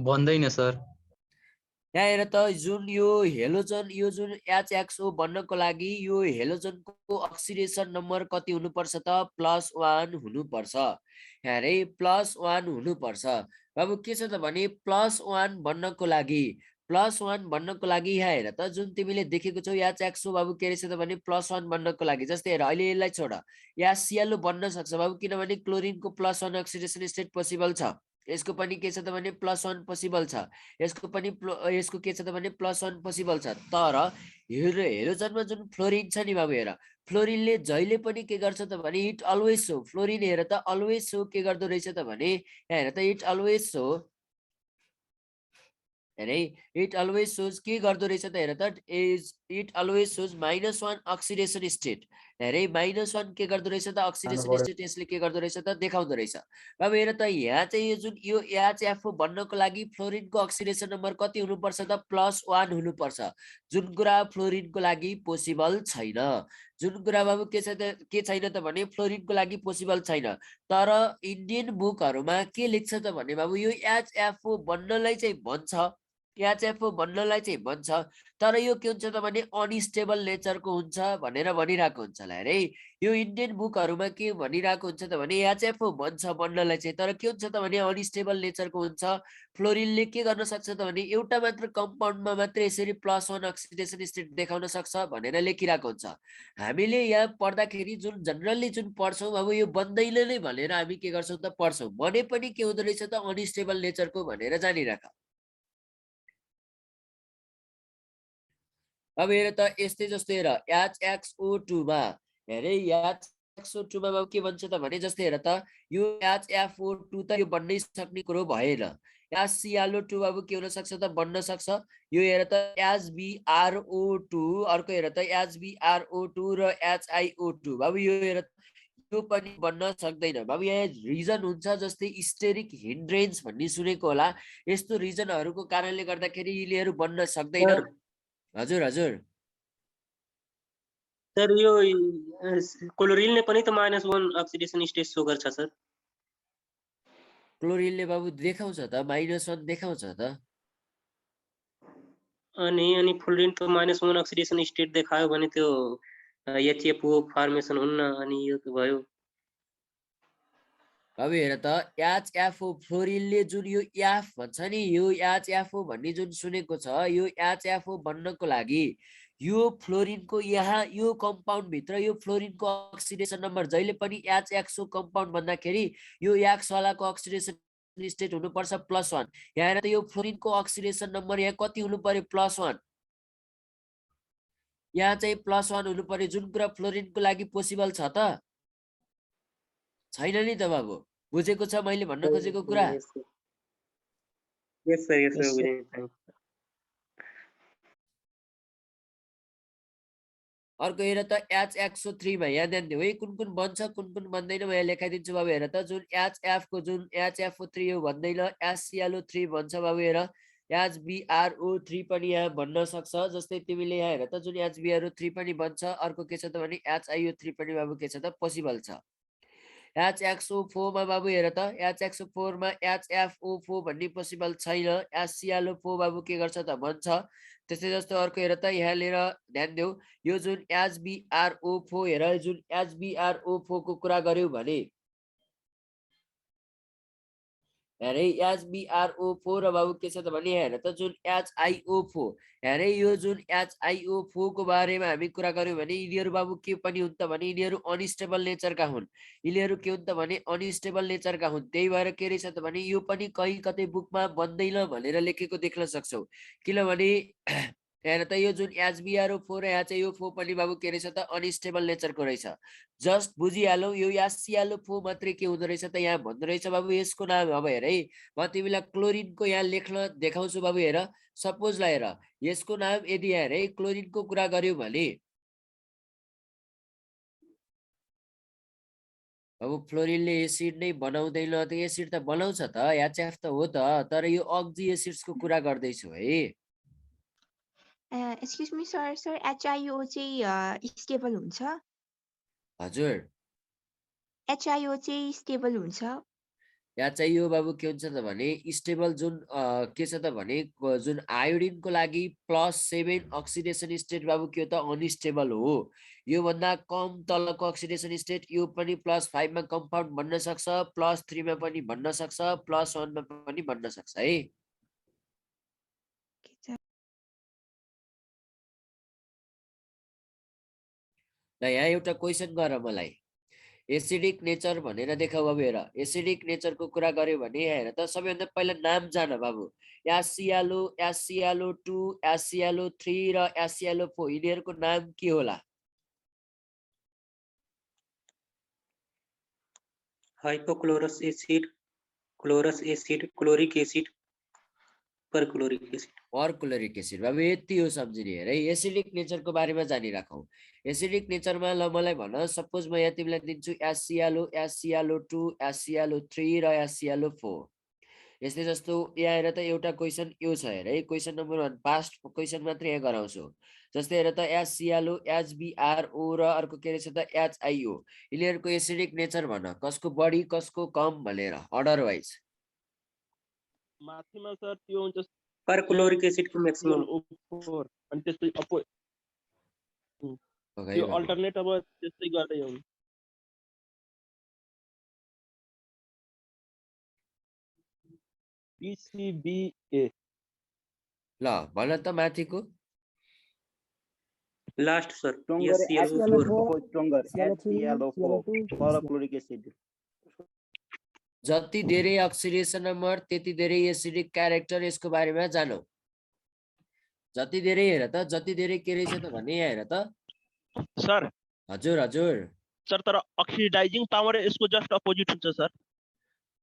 बन्दैन सर। यहाँ हेर त जुन यो हेलोजन यो जुन HXO बन्नको लागि यो हेलोजनको अक्सिडेसन नम्बर कति हुनुपर्छ त +1 हुनुपर्छ। यहाँ रे +1 हुनुपर्छ। बाबु के छ त भने +1 बन्नको लागि +1 भन्नको लागि यहाँ हेर त जुन तिमीले देखेको छौ यहाँ चाहिँ एक्सो बाबु के रहेछ त भने +1 भन्नको लागि जस्तै हेर अहिले यसलाई छोड यहाँ सिएलओ बन्न सक्छ बाबु किनभने क्लोरिनको +1 अक्सिडेसन स्टेट पोसिबल छ यसको पनि के छ त भने +1 पोसिबल छ यसको पनि यसको के छ त भने +1 पोसिबल छ तर हेलोजनमा जुन फ्लोरिन छ नि बाबु हेर फ्लोरिनले जहिले पनि के गर्छ त भने इट अलवेज सो फ्लोरिन हेर त अलवेज सो के गर्दो रहेछ त भने यहाँ हेर त इट अलवेज सो हेरे इट अलवेज सोज के गर्दो रहेछ त हेर त it always shows -1 oxidation state हेरे -1 के गर्दो रहेछ त अक्सिडेसन स्टेट यसले के गर्दो रहेछ त देखाउँदो रहेछ अब हेर त यहाँ चाहिँ यो जुन यो एचएफओ बन्नको लागि फ्लोरिनको अक्सिडेसन नम्बर कति हुनुपर्छ त +1 हुनुपर्छ जुन कुरा फ्लोरिनको लागि पोसिबल छैन जुन कुरा बाबु के छैन त भने फ्लोरिनको लागि पोसिबल छैन तर इन्डियन बुकहरुमा के लेख्छ त भने बाबु यो एचएफओ बन्नलाई चाहिँ भन्छ एचएफओ बन्नलाई चाहिँ भन्छ तर यो के हुन्छ त भने अनस्टेबल नेचरको हुन्छ भनेर भनिरहेको हुन्छ रे यो इन्डियन बुकहरुमा के भनिरहेको हुन्छ त भने एचएफओ भन्छ बन्नलाई चाहिँ तर के हुन्छ त भने अनस्टेबल नेचरको हुन्छ फ्लोरिनले के गर्न सक्छ त भने एउटा मात्र कम्पाउन्डमा मात्र यसरी +1 अक्सिडेसन स्टेट देखाउन सक्छ भनेर लेखिरहेको हुन्छ हामीले यहाँ पढ्दाखेरि जुन जनरली जुन पढ्छौं अब यो बन्दैन नै भनेर हामी के गर्छौं त पढ्छौं भने पनि के हुँदो रहेछ त अनस्टेबल नेचरको भनेर जानिराख अब हेर त यस्तै जस्तै हेर HXO2 मा हेरे HXO2 मा के भन्छ त भने जस्तै हेर त यो HFO2 त यो बन्नै सक्ने कुरो भएन HClO2 बाबु के हुन सक्छ त बन्न सक्छ यो हेर त HBRO2 अर्को हेर त HBRO2 र HiO2 बाबु यो हेर यो पनि बन्न सक्दैन बाबु यहाँ रिजन हुन्छ जस्तै स्टेरिक हिन्ड्रेन्स भन्ने सुनेको होला यस्तो रिजनहरुको कारणले गर्दाखेरि यिनीहरु बन्न सक्दैन हजुर हजुर सर यो क्लोरिनले पनि त -1 अक्सिडेसन स्टेट शो गर्छ सर क्लोरिनले बाबु देखाउँछ त -1 देखाउँछ त अनि फ्लोरिन त -1 अक्सिडेसन स्टेट देखायो भने त्यो एचएफओ फर्मेसन हुन्न अनि यो त भयो अब हेर त एचएफओ फ्लोरिनले जुन यो एफ भन्छ नि यो एचएफओ भन्ने जुन सुनेको छ यो एचएफओ बन्नको लागि यो फ्लोरिनको यहाँ यो कम्पाउन्ड भित्र यो फ्लोरिनको अक्सिडेसन नम्बर जहिले पनि एचएक्सओ कम्पाउन्ड भन्दाखेरि यो एक्स वालाको अक्सिडेसन स्टेट हुनुपर्छ +1 यहाँ हेर त यो फ्लोरिनको अक्सिडेसन नम्बर यहाँ कति हुनु पर्यो +1 यहाँ चाहिँ +1 हुनु पर्यो जुन कुरा फ्लोरिनको लागि पोसिबल छ त छैन नि त बाबु बुझेको छ मैले भन्न खोजेको कुरा यस सर बुझेँ अर्को हेर त HXO3 मा यहाँ ध्यान दिऊ है कुन कुन बन्छ कुन कुन बन्दैन म यहाँ लेखाइदिन्छु बाबु हेर त जुन HF को जुन HFO3 हो भन्दैन HClO3 भन्छ बाबु हेर HBRO3 पनि यहाँ भन्न सक्छ जस्तै तिमीले यहाँ हेर त जुन HBRO3 पनि बन्छ अर्को के छ त भने HiO3 पनि बाबु के छ त पोसिबल छ HXO4 मा बाबु हेर त HXO4 मा HFO4 भन्ने पोसिबल छैन HClO4 बाबु के गर्छ त भन्छ त्यसै जस्तो अर्को हेर त यहाँ लिएर ध्यान देऊ यो जुन HBRO4 हेर जुन HBRO4 को कुरा गर्यौ भने हेरे HBRO4 र बाबु के छ त भने हेर त जुन HiO4 हेरे यो जुन HiO4 को बारेमा हामी कुरा गर्यौ भने यिनीहरु बाबु के पनि हुन् त भने यिनीहरु अनस्टेबल नेचरका हुन् यिनीहरु के हुन् त भने अनस्टेबल नेचरका हुन् त्यही भएर के रहेछ त भने यो पनि कहीं कतै बुकमा बन्दैन भनेर लेखेको देख्न सक्छौ किनभने हेर त यो जुन HBRO4 र HiO4 पनि बाबु के रहेछ त अनस्टेबल नेचरको रहेछ जस्ट बुझिहालौ यो HClO4 मात्रै के हुँदो रहेछ त यहाँ भन्दो रहेछ बाबु यसको नाम अब हेर है म तिमीलाई क्लोरिनको यहाँ लेख्न देखाउँछु बाबु हेर सपोज ला हेर यसको नाम यदि हेर है क्लोरिनको कुरा गर्यौ भने अब फ्लोरिनले एसिड नै बनाउँदैन त एसिड त बनाउँछ त HF त हो त तर यो अक्जी एसिड्सको कुरा गर्दै छु है एक्सक्युज मी सर HiO चाहिँ स्टेबल हुन्छ हजुर HiO चाहिँ स्टेबल हुन्छ यहाँ चाहिँ यो बाबु के हुन्छ त भने स्टेबल जुन के छ त भने जुन आयोडिनको लागि +7 अक्सिडेसन स्टेट बाबु के हो त अनस्टेबल हो यो भन्दा कम तलको अक्सिडेसन स्टेट यो पनि +5 मा कम्पाउन्ड बन्न सक्छ +3 मा पनि बन्न सक्छ +1 मा पनि बन्न सक्छ है ल यहाँ एउटा क्वेसन गर मलाई एसिडिक नेचर भनेर देखाऊ। अब हेर एसिडिक नेचरको कुरा गर्यो भने यहाँ हेर त सबैभन्दा पहिला नाम जान बाबु। एसिएलओ एसिएलओ2 एसिएलओ3 र एसिएलओ4 यिनीहरूको नाम के होला? Hypochlorous acid, chlorous acid, chloric acid, perchloric acid. Perchloric acid बाबु यति हो सम्झिने हेर है। एसिडिक नेचरको बारेमा जानिराखौ। एसिडिक नेचरमा ल मलाई भन सपोज म यहाँ तिमीलाई दिन्छु एसिएलओ एसिएलओ2 एसिएलओ3 र एसिएलओ4। यस्तै जस्तो यहाँ हेर त एउटा क्वेसन यो छ हेर है। क्वेसन नम्बर 1 पास्ट क्वेसन मात्र यहाँ गराउँछु। जस्तै हेर त एसिएलओ एचबिआरओ र अर्को के रहेछ त एचआइओ। यिनीहरूको एसिडिक नेचर भन कसको बढी कसको कम भनेर अर्डर वाइज। माथिमा सर त्यो हुन्छ परक्लोरिक एसिड को मैक्सिमम O4 अनि त्यसै त्यो अल्टरनेट अब त्यस्तै गर्दै हो। PCBA ल भन त माथिको लास्ट सर परक्लोरिक एसिड। जति धेरै अक्सिडेसन नम्बर त्यति धेरै एसिडिक क्यारेक्टर यसको बारेमा जानौ। जति धेरै हेर त जति धेरै के रहेछ त भने यहाँ हेर त सर हजुर हजुर सर तर अक्सिडाइजिङ पावर यसको जस्ट अपोजिट हुन्छ सर।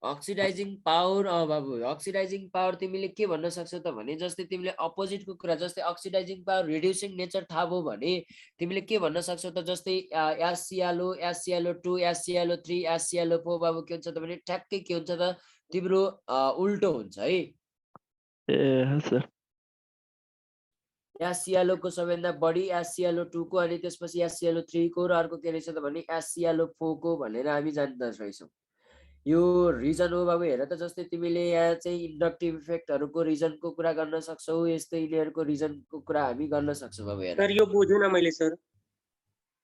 अक्सिडाइजिङ पावर बाबु अक्सिडाइजिङ पावर तिमीले के भन्न सक्छौ त भने जस्तै तिमीले अपोजिटको कुरा जस्तै अक्सिडाइजिङ पावर रिड्युसिङ नेचर थाहा भयो भने तिमीले के भन्न सक्छौ त जस्तै एसिएलओ एसिएलओ2 एसिएलओ3 एसिएलओ4 बाबु के हुन्छ त भने ठ्याक्कै के हुन्छ त तिम्रो उल्टो हुन्छ है। ए सर एसिएलओ को सबैभन्दा बढी एसिएलओ2 को अनि त्यसपछि एसिएलओ3 को र अर्को के रहेछ त भने एसिएलओ4 को भनेर हामी जान्दछौँ। यो रिजन हो बाबु हेर त जस्तै तिमीले यहाँ चाहिँ इन्डक्टिभ इफेक्टहरुको रिजनको कुरा गर्न सक्छौ। यस्तै यिनीहरुको रिजनको कुरा हामी गर्न सक्छौँ बाबु हेर। सर यो बुझेन मैले सर।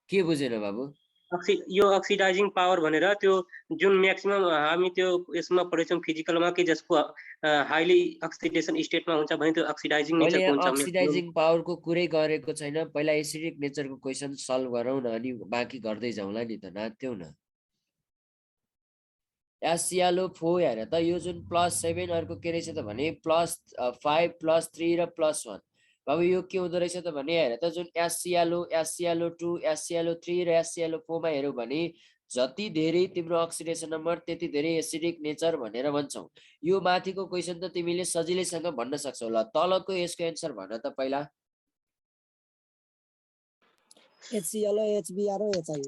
के बुझेन बाबु? यो अक्सिडाइजिङ पावर भनेर त्यो जुन म्याक्सिमम हामी त्यो यसमा पढेछौँ फिजिकलमा कि जसको हाइली अक्सिडेसन स्टेटमा हुन्छ भने त्यो अक्सिडाइजिङ नेचरको हुन्छ। अक्सिडाइजिङ पावरको कुरै गरेको छैन। पहिला एसिडिक नेचरको क्वेशन सल्भ गरौँ न अनि बाँकी गर्दै जाउँला नि त नात्यौ न। एसिएलओ4 हेर त यो जुन +7 अर्को के रहेछ त भने +5 +3 र +1 बाबु यो के हुँदो रहेछ त भने हेर त जुन एसिएलओ एसिएलओ2 एसिएलओ3 र एसिएलओ4 मा हेरौ भने जति धेरै तिम्रो अक्सिडेसन नम्बर त्यति धेरै एसिडिक नेचर भनेर भन्छौ। यो माथिको क्वेशन त तिमीले सजिलैसँग भन्न सक्छौ। ल तलको यसको एन्सर भन त पहिला। HCl HBr HI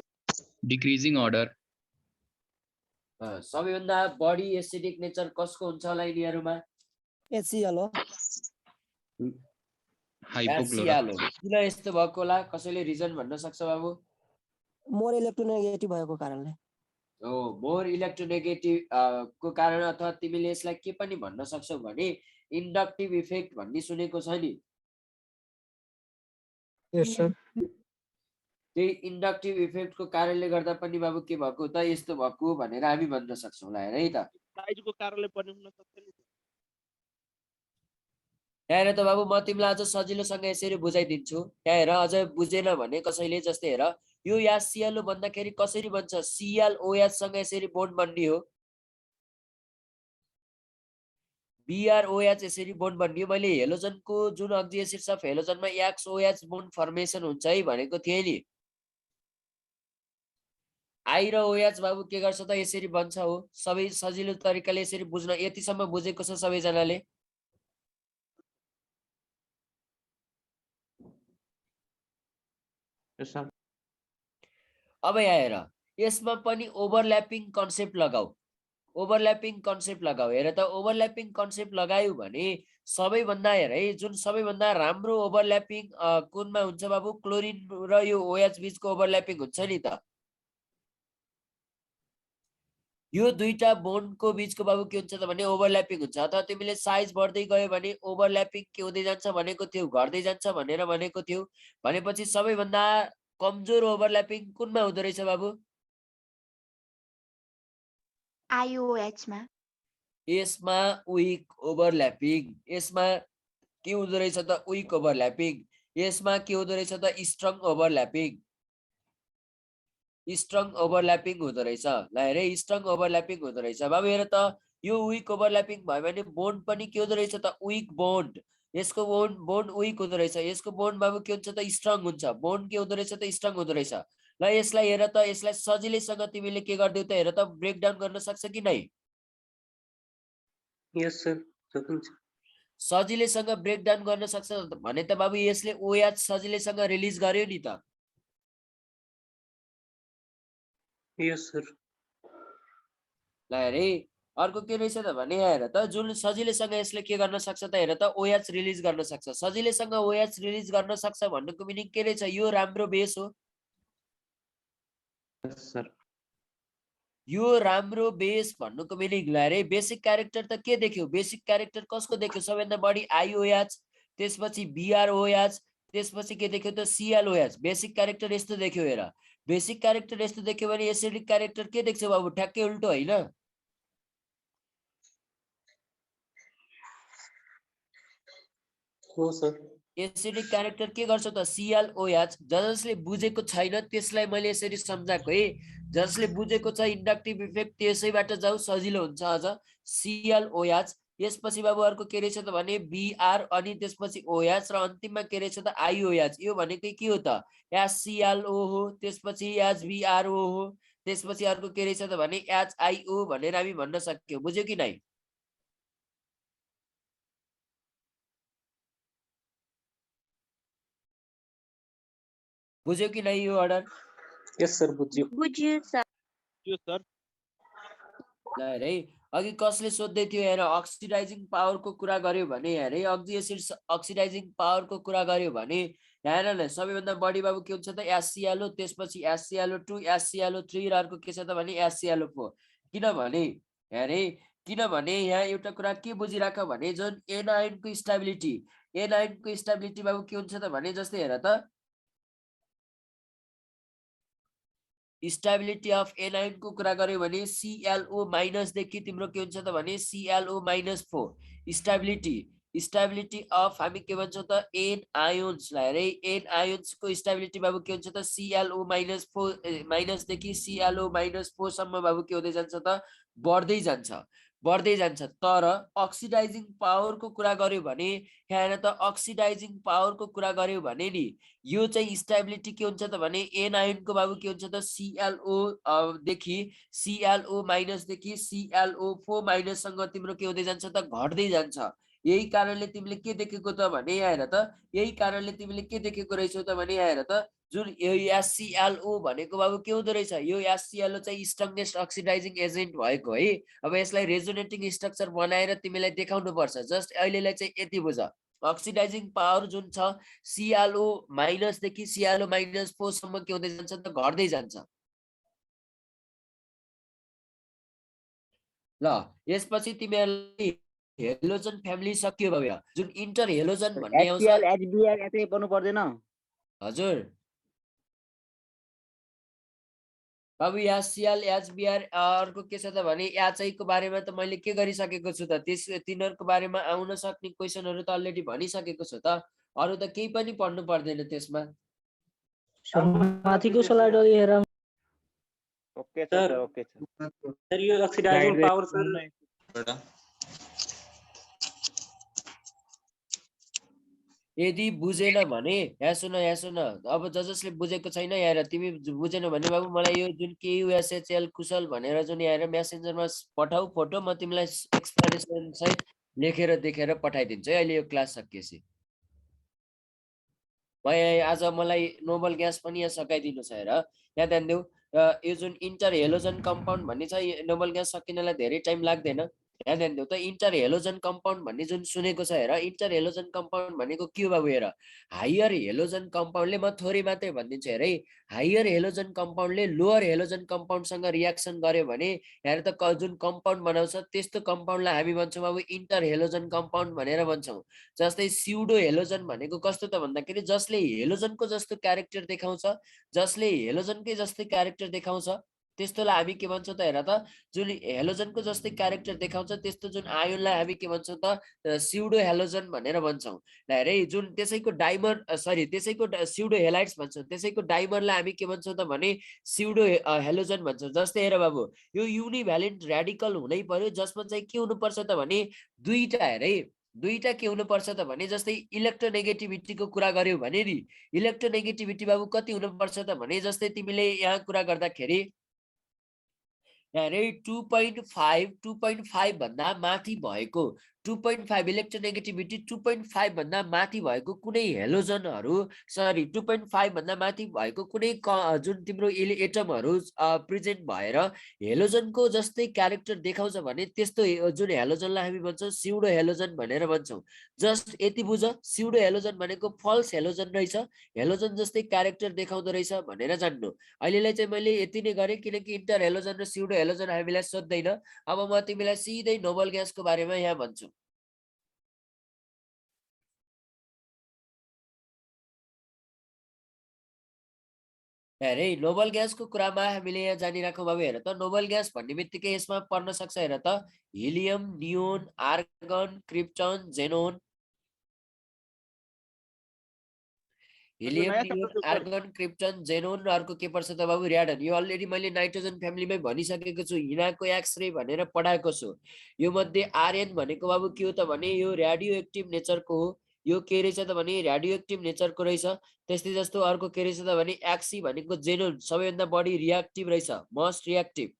decreasing order. सबैभन्दा बढी एसिडिक नेचर कसको हुन्छ होला यिनीहरुमा? HCl hypochloric. किन यस्तो भएको होला कसैले रिजन भन्न सक्छ बाबु? मोर इलेक्ट्रोनेगेटिभ भएको कारणले। मोर इलेक्ट्रोनेगेटिभ को कारण अथवा तिमीले यसलाई के पनि भन्न सक्छौ भने इन्डक्टिभ इफेक्ट भन्ने सुनेको छ नि? यस सर। त्यही इन्डक्टिभ इफेक्टको कारणले गर्दा पनि बाबु के भएको त यस्तो भएको भनेर हामी भन्न सक्छौँ ल हेर है त। साइजको कारणले पनि हुन सक्छ नि। यहाँ हेर त बाबु म तिमीलाई अझ सजिलोसँग यसरी बुझाइदिन्छु। यहाँ हेर अझ बुझेन भने कसैले जस्तै हेर यो एसिएलओ भन्दाखेरि कसरी बन्छ? ClOH सँग यसरी बोन्ड बन्ने हो। BrOH यसरी बोन्ड बन्ने हो। मैले हेलोजनको जुन अक्जी एसिड छ हेलोजनमा XOH बोन्ड फर्मेसन हुन्छ है भनेको थिएँ नि। I र OH बाबु के गर्छ त यसरी बन्छ हो। सबै सजिलो तरिकाले यसरी बुझ्न यतिसम्म बुझेको छ सबैजनाले? अब यहाँ हेर यसमा पनि ओभरल्यापिङ कन्सेप्ट लगाऊ। ओभरल्यापिङ कन्सेप्ट लगाऊ। हेर त ओभरल्यापिङ कन्सेप्ट लगायौ भने सबैभन्दा हेर है जुन सबैभन्दा राम्रो ओभरल्यापिङ कुनमा हुन्छ बाबु क्लोरिन र यो OH बीचको ओभरल्यापिङ हुन्छ नि त। यो दुईटा बोन्डको बीचको बाबु के हुन्छ त भने ओभरल्यापिङ हुन्छ। अथवा तिमीले साइज बढ्दै गयो भने ओभरल्यापिङ के हुँदै जान्छ भनेको थियो? घट्दै जान्छ भनेर भनेको थियो। भनेपछि सबैभन्दा कमजोर ओभरल्यापिङ कुनमा हुँदो रहेछ बाबु? IOH मा। यसमा विक ओभरल्यापिङ। यसमा के हुँदो रहेछ त विक ओभरल्यापिङ। यसमा के हुँदो रहेछ त स्ट्रङ ओभरल्यापिङ। स्ट्रङ ओभरल्यापिङ हुँदो रहेछ। ल हेरे स्ट्रङ ओभरल्यापिङ हुँदो रहेछ। बाबु हेर त यो विक ओभरल्यापिङ भयो भने बोन्ड पनि के हुँदो रहेछ त विक बोन्ड। यसको बोन्ड विक हुँदो रहेछ, यसको बोन्ड बाबु के हुन्छ त स्ट्रङ हुन्छ। बोन्ड के हुँदो रहेछ त स्ट्रङ हुँदो रहेछ। ल यसलाई हेर त यसलाई सजिलैसँग तिमीले के गर्दियौ त हेर त ब्रेकडाउन गर्न सक्छ कि नै? यस सर सकिन्छ। सजिलैसँग ब्रेकडाउन गर्न सक्छ भने त बाबु यसले OH सजिलैसँग रिलिज गर्यो नि त। यस सर। ल हेरे अर्को के रहेछ त भने हेर त जुन सजिलैसँग यसले के गर्न सक्छ त हेर त OH रिलिज गर्न सक्छ। सजिलैसँग OH रिलिज गर्न सक्छ भन्नुको मिनिङ के रहेछ? यो राम्रो बेस हो। सर यो राम्रो बेस भन्नुको मिनिङ। ल हेरे बेसिक क्यारेक्टर त के देख्यो? बेसिक क्यारेक्टर कसको देख्यो? सबैभन्दा बढी IOH, त्यसपछि BROH, त्यसपछि के देख्यो त CLOH। बेसिक क्यारेक्टर यस्तो देख्यो। हेर बेसिक क्यारेक्टर यस्तो देख्यो भने एसिडिक क्यारेक्टर के देख्छ बाबु? ठ्याक्कै उल्टो होइन? हो सर। एसिडिक क्यारेक्टर के गर्छ त CLOH। जसले बुझेको छैन त्यसलाई मैले यसरी सम्झाएको है। जसले बुझेको छ इन्डक्टिभ इफेक्ट त्यसैबाट जाऊ सजिलो हुन्छ अझ। CLOH यसपछि बाबु अर्को के रहेछ त भने BR अनि त्यसपछि OH र अन्तिममा के रहेछ त IOH। यो भनेको के हो त? HClO हो, त्यसपछि HBRO हो, त्यसपछि अर्को के रहेछ त भने HIO भनेर हामी भन्न सक्यौं। बुझ्यो कि नै? बुझ्यो कि नै यो अर्डर? यस सर बुझ्यो। बुझ्यो सर। यो सर ल हेर है अघि कसले सोध्दै थियो हेर अक्सिडाइजिङ पावरको कुरा गर्यो भने हेर है अघि यसरी अक्सिडाइजिङ पावरको कुरा गर्यो भने हेर न सबैभन्दा बढी बाबु के हुन्छ त HClO, त्यसपछि HClO2, HClO3 र अर्को के छ त भने HClO4। किनभने हेर है किनभने यहाँ एउटा कुरा के बुझिराख भने जुन एनाइनको स्टेबिलिटी बाबु के हुन्छ त भने जस्तै हेर त स्टेबिलिटी अफ एनाइन को कुरा गर्यो भने ClO माइनस देखि तिम्रो के हुन्छ त भने ClO -4 स्टेबिलिटी अफ हामी के भन्छौं त एन आयोन्स लाई रे एन आयोन्स को स्टेबिलिटी बाबु के हुन्छ त ClO माइनस देखि ClO -4 सम्म बाबु के हुँदै जान्छ त बढ्दै जान्छ। तर अक्सिडाइजिङ पावर को कुरा गर्यो भने यहाँ हेर त अक्सिडाइजिङ पावर को कुरा गर्यो भने नि यो चाहिँ स्टेबिलिटी के हुन्छ त भने एन आयोन को बाबु के हुन्छ त ClO देखि ClO माइनस देखि ClO4 माइनस सँग तिम्रो के हुँदै जान्छ त घट्दै जान्छ। यही कारणले तिमीले के देखेको त भने यहाँ हेर त यही कारणले तिमीले के देखेको रहेछौ त भने यहाँ हेर त जुन यो HClO भनेको बाबु के हुँदो रहेछ यो HClO चाहिँ स्ट्रङेस्ट अक्सिडाइजिङ एजेन्ट भएको है। अब यसलाई रेजोनेटिङ स्ट्रक्चर बनाएर तिमीलाई देखाउनु पर्छ। जस्ट अहिलेलाई चाहिँ यति बुझ अक्सिडाइजिङ पावर जुन छ ClO माइनस देखि ClO -4 सम्म के हुँदै जान्छ त घट्दै जान्छ। ल यसपछि तिमीहरुले हेलोजन फ्यामिली सकियो भयो। जुन इन्टर हेलोजन भन्ने आउँछ HCl HBr यसै बन्नु पर्दैन? हजुर बाबु HCl HBr अर्को के छ त भने HI को बारेमा त मैले के गरिसकेको छु त तिनीहरुको बारेमा आउन सक्ने क्वेशनहरु त अलरेडी भनिसकेको छु त। अरु त केही पनि पढ्नु पर्दैन त्यसमा। सर माथिको स्लाइड अलि हेर। ओके सर ओके सर यो अक्सिडाइजिङ पावर सर यदि बुझेन भने यहाँ सुन अब जसले बुझेको छैन यहाँ तिमी बुझेन भने बाबु मलाई यो जुन KUSHL कुशल भनेर जुन यहाँ मेसेन्जरमा पठाऊ फोटो म तिमीलाई एक्सप्लेनेसन सहित लेखेर देखेर पठाइदिन्छु है अहिले यो क्लास सकिएपछि। आज मलाई नोबल ग्यास पनि यहाँ सकाइदिनु छ हेर यहाँ ध्यान देऊ। यो जुन इन्टर हेलोजन कम्पाउन्ड भन्ने छ नोबल ग्यास सकिनलाई धेरै टाइम लाग्दैन। यहाँ ध्यान देऊ त इन्टर हेलोजन कम्पाउन्ड भन्ने जुन सुनेको छ हेर इन्टर हेलोजन कम्पाउन्ड भनेको के हो बाबु हेर हायर हेलोजन कम्पाउन्डले म थोरै मात्रै भनिदिन्छु हेर है हायर हेलोजन कम्पाउन्डले लोअर हेलोजन कम्पाउन्डसँग रियाक्सन गर्यो भने हेर त जुन कम्पाउन्ड बनाउँछ त्यस्तो कम्पाउन्डलाई हामी भन्छौँ बाबु इन्टर हेलोजन कम्पाउन्ड भनेर भन्छौँ। जस्तै स्युडो हेलोजन भनेको कस्तो त भन्दाखेरि जसले हेलोजनको जस्तो क्यारेक्टर देखाउँछ जसले हेलोजनकै जस्तै क्यारेक्टर देखाउँछ त्यस्तोलाई हामी के भन्छौँ त हेर त जुन हेलोजनको जस्तै क्यारेक्टर देखाउँछ त्यस्तो जुन आयोनलाई हामी के भन्छौँ त स्युडो हेलोजन भनेर भन्छौँ। ल हेरै जुन त्यसैको डाइमर त्यसैको स्युडो हेलाइट्स भन्छौँ त्यसैको डाइमरलाई हामी के भन्छौँ त भने स्युडो हेलोजन भन्छौँ। जस्तै हेर बाबु यो युनिभ्यालेन्ट र्याडिकल हुनै पर्यो जसमा चाहिँ के हुनुपर्छ त भने दुईटा के हुनुपर्छ त भने जस्तै इलेक्ट्रोनेगेटिभिटीको कुरा गर्यौ भने नि इलेक्ट्रोनेगेटिभिटी बाबु कति हुनुपर्छ त भने जस्तै तिमीले यहाँ कुरा गर्दाखेरि 2.5 भन्दा माथि भएको 2.5 इलेक्ट्रोनेगेटिभिटी 2.5 भन्दा माथि भएको कुनै हेलोजनहरू 2.5 भन्दा माथि भएको कुनै जुन तिम्रो एटमहरू प्रेजेन्ट भएर हेलोजनको जस्तै क्यारेक्टर देखाउँछ भने त्यस्तो जुन हेलोजनलाई हामी भन्छौँ स्युडो हेलोजन भनेर भन्छौँ। जस्ट यति बुझ स्युडो हेलोजन भनेको फल्स हेलोजन रहेछ, हेलोजन जस्तै क्यारेक्टर देखाउँदो रहेछ भनेर जान्नु। अहिलेलाई चाहिँ मैले यति नै गरेँ किनकि इन्टर हेलोजन र स्युडो हेलोजन हामीलाई सोध्दैन। अब म तिमीलाई सिधै नोबल ग्यासको बारेमा यहाँ भन्छु। हेरे नोबल ग्यासको कुरामा हामीले यहाँ जानिराखौँ बाबु हेर त नोबल ग्यास भन्ने बित्तिकै यसमा पर्न सक्छ हेर त helium, neon, argon, krypton, xenon. Helium, neon, argon, krypton, xenon र अर्को के पर्छ त बाबु र्याडन। यो अलरेडी मैले नाइट्रोजन फ्यामिलीमै भनिसकेको छु, हिनाको एक्सरे भनेर पढाएको छु। यो मध्ये आर्यन भनेको बाबु के हो त भने यो रेडियो एक्टिभ नेचरको हो। यो के रहेछ त भने रेडियो एक्टिभ नेचरको रहेछ। त्यस्तै जस्तो अर्को के रहेछ त भने एक्सी भनेको जेनोन सबैभन्दा बढी रियाक्टिभ रहेछ, मोस्ट रियाक्टिभ।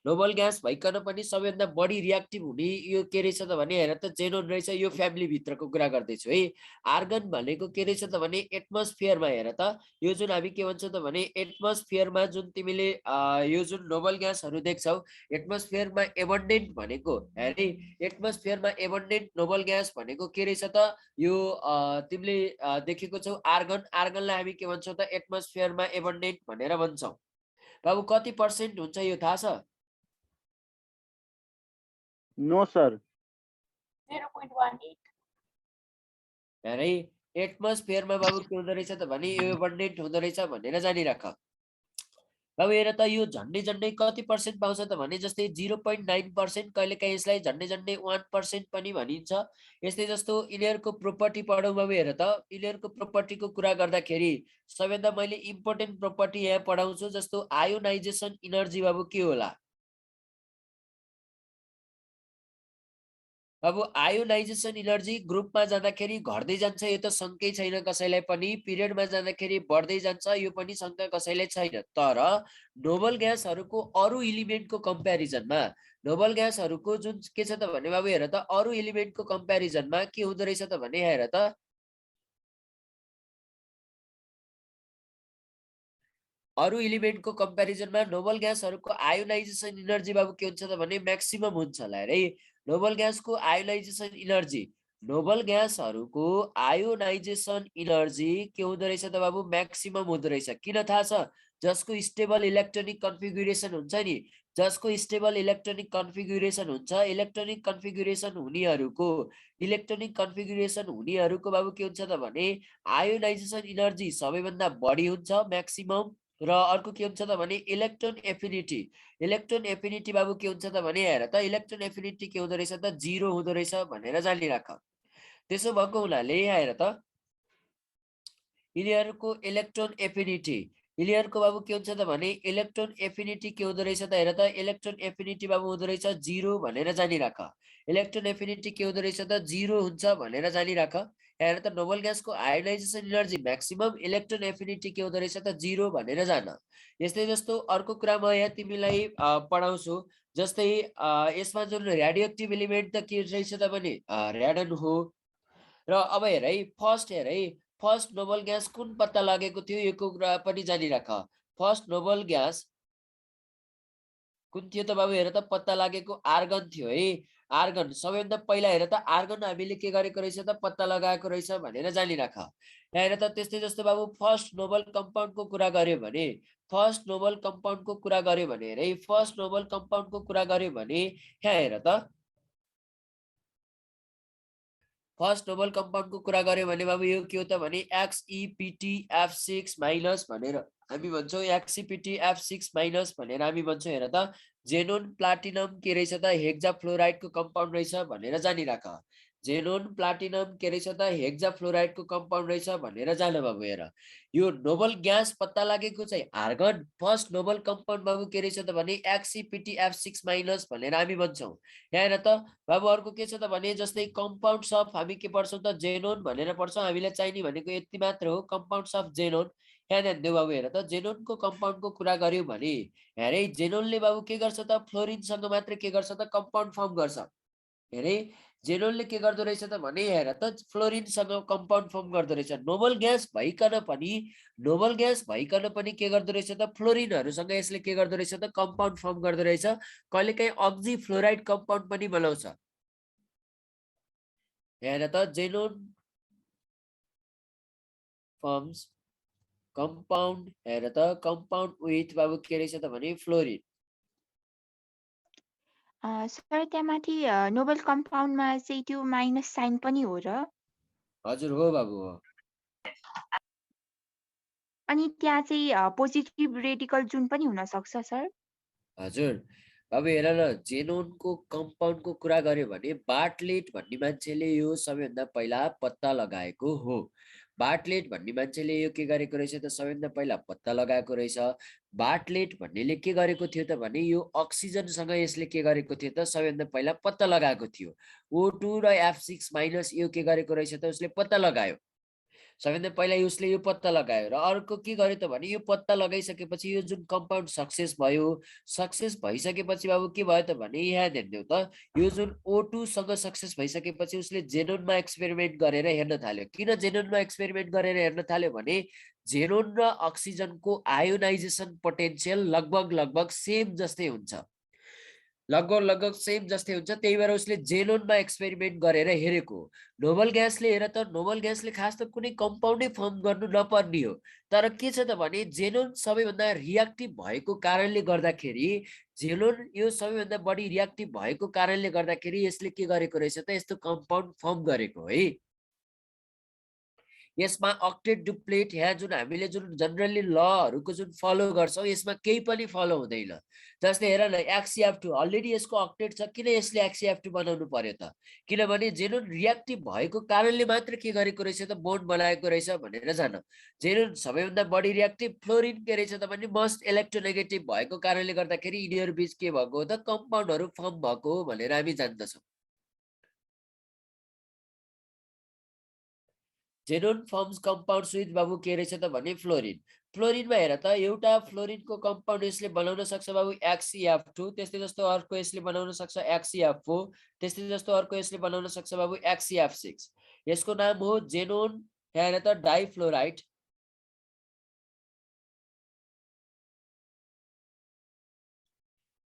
नोबल ग्यास भइकन पनि सबैभन्दा बढी रियाक्टिभ हुने यो के रहेछ त भने हेर त जेनोन रहेछ। यो फ्यामिली भित्रको कुरा गर्दैछु है। आर्गन भनेको के रहेछ त भने एटमोस्फियरमा हेर त यो जुन हामी के भन्छौँ त भने एटमोस्फियरमा जुन तिमीले यो जुन नोबल ग्यासहरू देख्छौ एटमोस्फियरमा एबन्डेन्ट भनेको हेरे एटमोस्फियरमा एबन्डेन्ट नोबल ग्यास भनेको के रहेछ त यो तिमीले देखेको छौ आर्गन। आर्गनलाई हामी के भन्छौँ त एटमोस्फियरमा एबन्डेन्ट भनेर भन्छौँ। बाबु कति % हुन्छ यो थाहा छ? नो सर 0.18 हेरे एटमोस्फियरमा बाबु के हुँदो रहेछ त भने यो एबन्डेन्ट हुँदो रहेछ भनेर जानिराख। बाबु हेर त यो झन्डै कति % पाउँछ त भने जस्तै 0.9%, कहिलेकाहीँ यसलाई झन्डै 1% पनि भनिन्छ। यस्तै जस्तो यिनीहरूको प्रोपर्टी पढौँ बाबु हेर त यिनीहरूको प्रोपर्टीको कुरा गर्दाखेरि सबैभन्दा मैले इम्पोर्टेन्ट प्रोपर्टी यहाँ पढाउँछु जस्तो आयोनाइजेसन इनर्जी बाबु के होला? अब आयोनाइजेसन इनर्जी ग्रुपमा जाँदाखेरि घट्दै जान्छ, यो त शङ्कै छैन कसैलाई पनि। पिरियडमा जाँदाखेरि बढ्दै जान्छ, यो पनि शङ्का कसैलाई छैन। तर नोबल ग्यासहरूको अरू इलिमेन्टको कम्प्यारिजनमा नोबल ग्यासहरूको जुन के छ त भने बाबु हेर त अरू इलिमेन्टको कम्प्यारिजनमा के हुँदो रहेछ त भने हेर त अरू इलिमेन्टको कम्प्यारिजनमा नोबल ग्यासहरूको आयोनाइजेसन इनर्जी बाबु के हुन्छ त भने म्याक्सिमम हुन्छ होला है। नोबल ग्यासको आयोनाइजेसन इनर्जी नोबल ग्यासहरूको आयोनाइजेसन इनर्जी के हुँदो रहेछ त बाबु म्याक्सिमम हुँदो रहेछ। किन थाहा छ? जसको स्टेबल इलेक्ट्रोनिक कन्फिगुरेसन हुन्छ नि, जसको स्टेबल इलेक्ट्रोनिक कन्फिगुरेसन हुन्छ, इलेक्ट्रोनिक कन्फिगुरेसन हुनेहरूको बाबु के हुन्छ त भने आयोनाइजेसन इनर्जी सबैभन्दा बढी हुन्छ म्याक्सिमम। र अर्को के हुन्छ त भने इलेक्ट्रोन एफिनिटी बाबु के हुन्छ त भने हेर त इलेक्ट्रोन एफिनिटी के हुँदो रहेछ त 0 हुँदो रहेछ भनेर जानिराख। त्यसो भएको हुनाले यहाँ हेर त यिनीहरूको इलेक्ट्रोन एफिनिटी यिनीहरूको बाबु के हुन्छ त भने इलेक्ट्रोन एफिनिटी के हुँदो रहेछ त हेर त इलेक्ट्रोन एफिनिटी बाबु हुँदो रहेछ 0 भनेर जानिराख। इलेक्ट्रोन एफिनिटी के हुँदो रहेछ त 0 हुन्छ भनेर जानिराख। हेर त नोबल ग्यासको ionization energy maximum, electron affinity के हुँदो रहेछ त 0 भनेर जान। यस्तै जस्तो अर्को कुरा म यहाँ तिमीलाई पढाउँछु जस्तै यसमा जुन रेडियोएक्टिभ एलिमेन्ट त के रहेछ त भने र्याडन हो। र अब हेर है फर्स्ट नोबल ग्यास कुन पत्ता लागेको थियो यो कुरा पनि जानिराख। फर्स्ट नोबल ग्यास कुन थियो त बाबु हेर त पत्ता लागेको आर्गन थियो है। आर्गन सबैभन्दा पहिला हेर त आर्गन हामीले के गरेको रहेछ त पत्ता लगाएको रहेछ भनेर जानिराख। यहाँ हेर त त्यस्तै जस्तो बाबु फर्स्ट नोबल कम्पाउन्डको कुरा गर्यो भने फर्स्ट नोबल कम्पाउन्डको कुरा गर्यो भने है फर्स्ट नोबल कम्पाउन्डको कुरा गर्यो भने यहाँ हेर त फर्स्ट नोबल कम्पाउन्डको कुरा गर्यो भने बाबु यो के हो त भने XePtF6 माइनस भनेर हामी भन्छौँ XePtF6 माइनस भनेर हामी भन्छौँ। हेर त जेनोन प्लाटिनम के रहेछ त हेक्जाफ्लोराइडको कम्पाउन्ड रहेछ भनेर जानिराख। जेनोन प्लाटिनम के रहेछ त हेक्जाफ्लोराइडको कम्पाउन्ड रहेछ भनेर जान बाबु। हेर यो नोबल ग्यास पत्ता लागेको चाहिँ आर्गन फर्स्ट नोबल कम्पाउन्ड बाबु के रहेछ त भने XePtF6 माइनस भनेर हामी भन्छौँ। यहाँ हेर त बाबु अर्को के छ त भने जस्तै कम्पाउन्ड्स अफ हामी के पढ्छौँ त जेनोन भनेर पढ्छौँ। हामीलाई चाहिने भनेको यति मात्र हो कम्पाउन्ड्स अफ जेनोन। यहाँ ध्यान देऊ बाबु। हेर त जेनोनको कम्पाउन्डको कुरा गर्यो भने हेरे जेनोनले बाबु के गर्छ त फ्लोरिनसँग मात्र के गर्छ त कम्पाउन्ड फर्म गर्छ। हेरे जेनोनले के गर्दो रहेछ त भने हेर त फ्लोरिनसँग कम्पाउन्ड फर्म गर्दो रहेछ। नोबल ग्यास भइकन पनि के गर्दो रहेछ त फ्लोरिनहरूसँग यसले के गर्दो रहेछ त कम्पाउन्ड फर्म गर्दो रहेछ। कहिलेकाहीँ अक्जी फ्लोराइड कम्पाउन्ड पनि बनाउँछ। हेर त जेनोन फर्म्स कम्पाउन्ड हेर त कम्पाउन्ड विथ बाबु के रहेछ त भने फ्लोरिन। सर त्यहाँ माथि नोबल कम्पाउन्डमा चाहिँ त्यो माइनस साइन पनि हो र? हजुर हो बाबु हो। अनि त्यहाँ चाहिँ पोजिटिभ रेडिकल जुन पनि हुन सक्छ सर? हजुर बाबु हेर न जेनोनको कम्पाउन्डको कुरा गर्यो भने बार्टलेट भन्ने मान्छेले यो सबैभन्दा पहिला पत्ता लगाएको हो। बार्टलेट भन्ने मान्छेले यो के गरेको रहेछ त सबैभन्दा पहिला पत्ता लगाएको रहेछ। बार्टलेट भन्नेले के गरेको थियो त भने यो अक्सिजनसँग यसले के गरेको थियो त सबैभन्दा पहिला पत्ता लगाएको थियो। O2 र F6 माइनस यो के गरेको रहेछ त उसले पत्ता लगायो। सबैभन्दा पहिला उसले यो पत्ता लगायो र अर्को के गर्यो त भने यो पत्ता लगाइसकेपछि यो जुन कम्पाउन्ड सक्सेस भयो। सक्सेस भइसकेपछि बाबु के भयो त भने यहाँ ध्यान देऊ त यो जुन O2 सँग सक्सेस भइसकेपछि उसले जेनोनमा एक्सपेरिमेन्ट गरेर हेर्न थाल्यो। किन जेनोनमा एक्सपेरिमेन्ट गरेर हेर्न थाल्यो भने जेनोन र अक्सिजनको आयोनाइजेसन पोटेन्सियल लगभग सेम जस्तै हुन्छ। लगभग सेम जस्तै हुन्छ। त्यही भएर उसले जेनोनमा एक्सपेरिमेन्ट गरेर हेरेको। नोबल ग्यासले हेर त नोबल ग्यासले खास त कुनै कम्पाउन्डै फर्म गर्नु नपर्ने हो। तर के छ त भने जेनोन सबैभन्दा रियाक्टिभ भएको कारणले गर्दाखेरि यो सबैभन्दा बढी रियाक्टिभ भएको कारणले गर्दाखेरि यसले के गरेको रहेछ त यस्तो कम्पाउन्ड फर्म गरेको है। यसमा अक्टेट डुप्लेट यहाँ जुन हामीले जुन जनरली लहरूको जुन फलो गर्छौँ यसमा केही पनि फलो हुँदैन। जस्तै हेर न XeF2 अलरेडी यसको अक्टेट छ। किन यसले XeF2 बनाउनु पर्यो त? किनभने जेनोन रियाक्टिभ भएको कारणले मात्र के गरेको रहेछ त बोन्ड बनाएको रहेछ भनेर जान। जेनोन सबैभन्दा बढी रियाक्टिभ फ्लोरिन के रहेछ त भने मोस्ट इलेक्ट्रोनेगेटिभ भएको कारणले गर्दाखेरि यिनीहरू बीच के भएको हो त कम्पाउन्डहरू फर्म भएको हो भनेर हामी जान्दछौँ। जेनोन फर्म्स कम्पाउन्ड्स विथ बाबु के रहेछ त भने फ्लोरिन। फ्लोरिनमा हेर त एउटा फ्लोरिनको कम्पाउन्ड यसले बनाउन सक्छ बाबु XeF2। त्यस्तै जस्तो अर्को यसले बनाउन सक्छ XeF4। त्यस्तै जस्तो अर्को यसले बनाउन सक्छ बाबु XeF6। यसको नाम हो जेनोन हेर त डाइफ्लोराइड।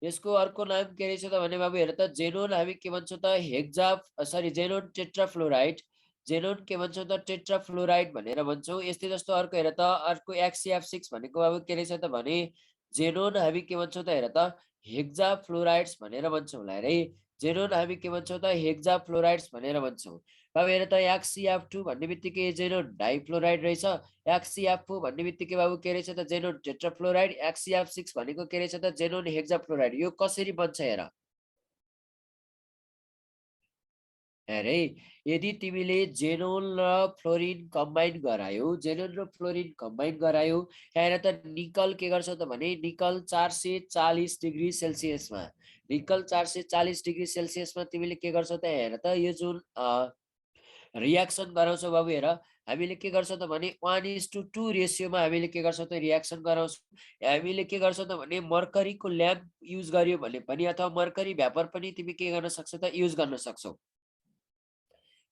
यसको अर्को नाम के रहेछ त भने बाबु हेर त जेनोन हामी के भन्छौँ त जेनोन टेट्राफ्लोराइड। जेनोन के भन्छौँ त टेट्राफ्लोराइड भनेर भन्छौँ। यस्तै जस्तो अर्को हेर त अर्को XeF6 भनेको बाबु के रहेछ त भने जेनोन हामी के भन्छौँ त हेर त हेक्जाफ्लोराइड्स भनेर भन्छौँ। है जेनोन हामी के भन्छौँ त हेक्जाफ्लोराइड्स भनेर भन्छौँ। बाबु हेर त XeF2 भन्ने बित्तिकै जेनोन डाइफ्लोराइड रहेछ। XeF4 भन्ने बित्तिकै बाबु के रहेछ त जेनोन टेट्राफ्लोराइड। XeF6 भनेको के रहेछ त जेनोन हेक्जाफ्लोराइड। यो कसरी बन्छ हेर। अरे यदि तिमीले जेनोन र फ्लोरिन कम्बाइन गरायो हेर त निकल के गर्छौ त भने निकल 440 डिग्री सेल्सियसमा निकल 440 डिग्री सेल्सियसमा तिमीले के गर्छौ त हेर त यो जुन रियाक्सन गराउँछौ बाबु। हेर हामीले के गर्छौँ त भने 1:2 रेसियोमा हामीले के गर्छौँ त रियाक्सन गराउँछौँ। हामीले के गर्छौँ त भने मर्करीको ल्याम्प युज गर्यो भने पनि अथवा मर्करी भ्यापर पनि तिमी के गर्न सक्छौ त युज गर्न सक्छौ।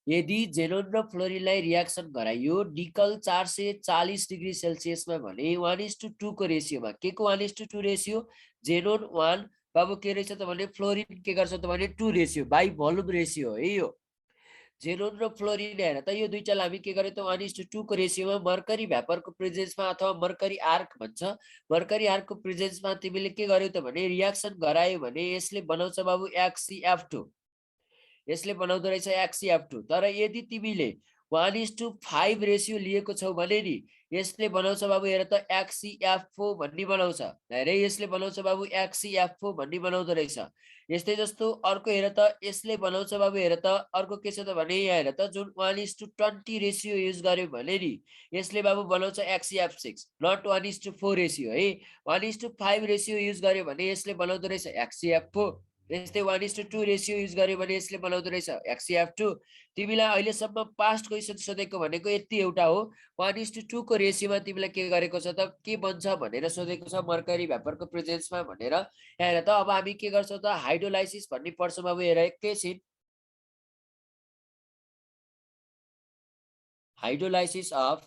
यदि जेनोन र फ्लोरिनलाई रियाक्सन गराइयो निकल 440 डिग्री सेल्सियसमा भने 1:2 को रेसियोमा के को 1:2 रेसियो जेनोन 1 बाबु के रहेछ त भने फ्लोरिन के गर्छ त भने 2 रेसियो बाई भोल्युम रेसियो है। यो जेनोन र फ्लोरिन हेर त यो दुईटालाई हामी के गर्यो त 1:2 को रेसियोमा मर्करी भ्यापरको प्रेजेन्समा अथवा मर्करी आर्क भन्छ मर्करी आर्कको प्रेजेन्समा तिमीले के गर्यो त भने रियाक्सन गरायो भने यसले बनाउँछ बाबु XeF2। यसले बनाउँदो रहेछ XCF2 तर यदि तिमीले 1:5 रेसियो लिएको छौ भने नि यसले बनाउँछ बाबु हेर त XCF4 भन्ने बनाउँछ हेरे यसले बनाउँछ बाबु XCF4 भन्ने बनाउँदो रहेछ यस्तै जस्तो अर्को हेर त यसले बनाउँछ बाबु हेर त अर्को के छ त भने यहाँ हेर त जुन 1:20 रेसियो युज गर्यो भने नि यसले बाबु बनाउँछ XCF6 नट 1:4 रेसियो है 1:5 रेसियो युज गर्यो भने यसले बनाउँदो रहेछ XCF4 यस्तै 1:2 रेसियो युज गर्यो भने यसले बनाउँदो रहेछ XCF2 तिमीलाई अहिलेसम्म पास्ट क्वेसन सोधेको भनेको यति एउटा हो 1:2 को रेसियोमा तिमीलाई के गरेको छ त के बन्छ भनेर सोधेको छ मर्करी भ्यापरको प्रेजेन्समा भनेर हेर त अब हामी के गर्छौँ त हाइड्रोलाइसिस भन्ने पर्छौँ बाबु हेर एकैछिन हाइड्रोलाइसिस अफ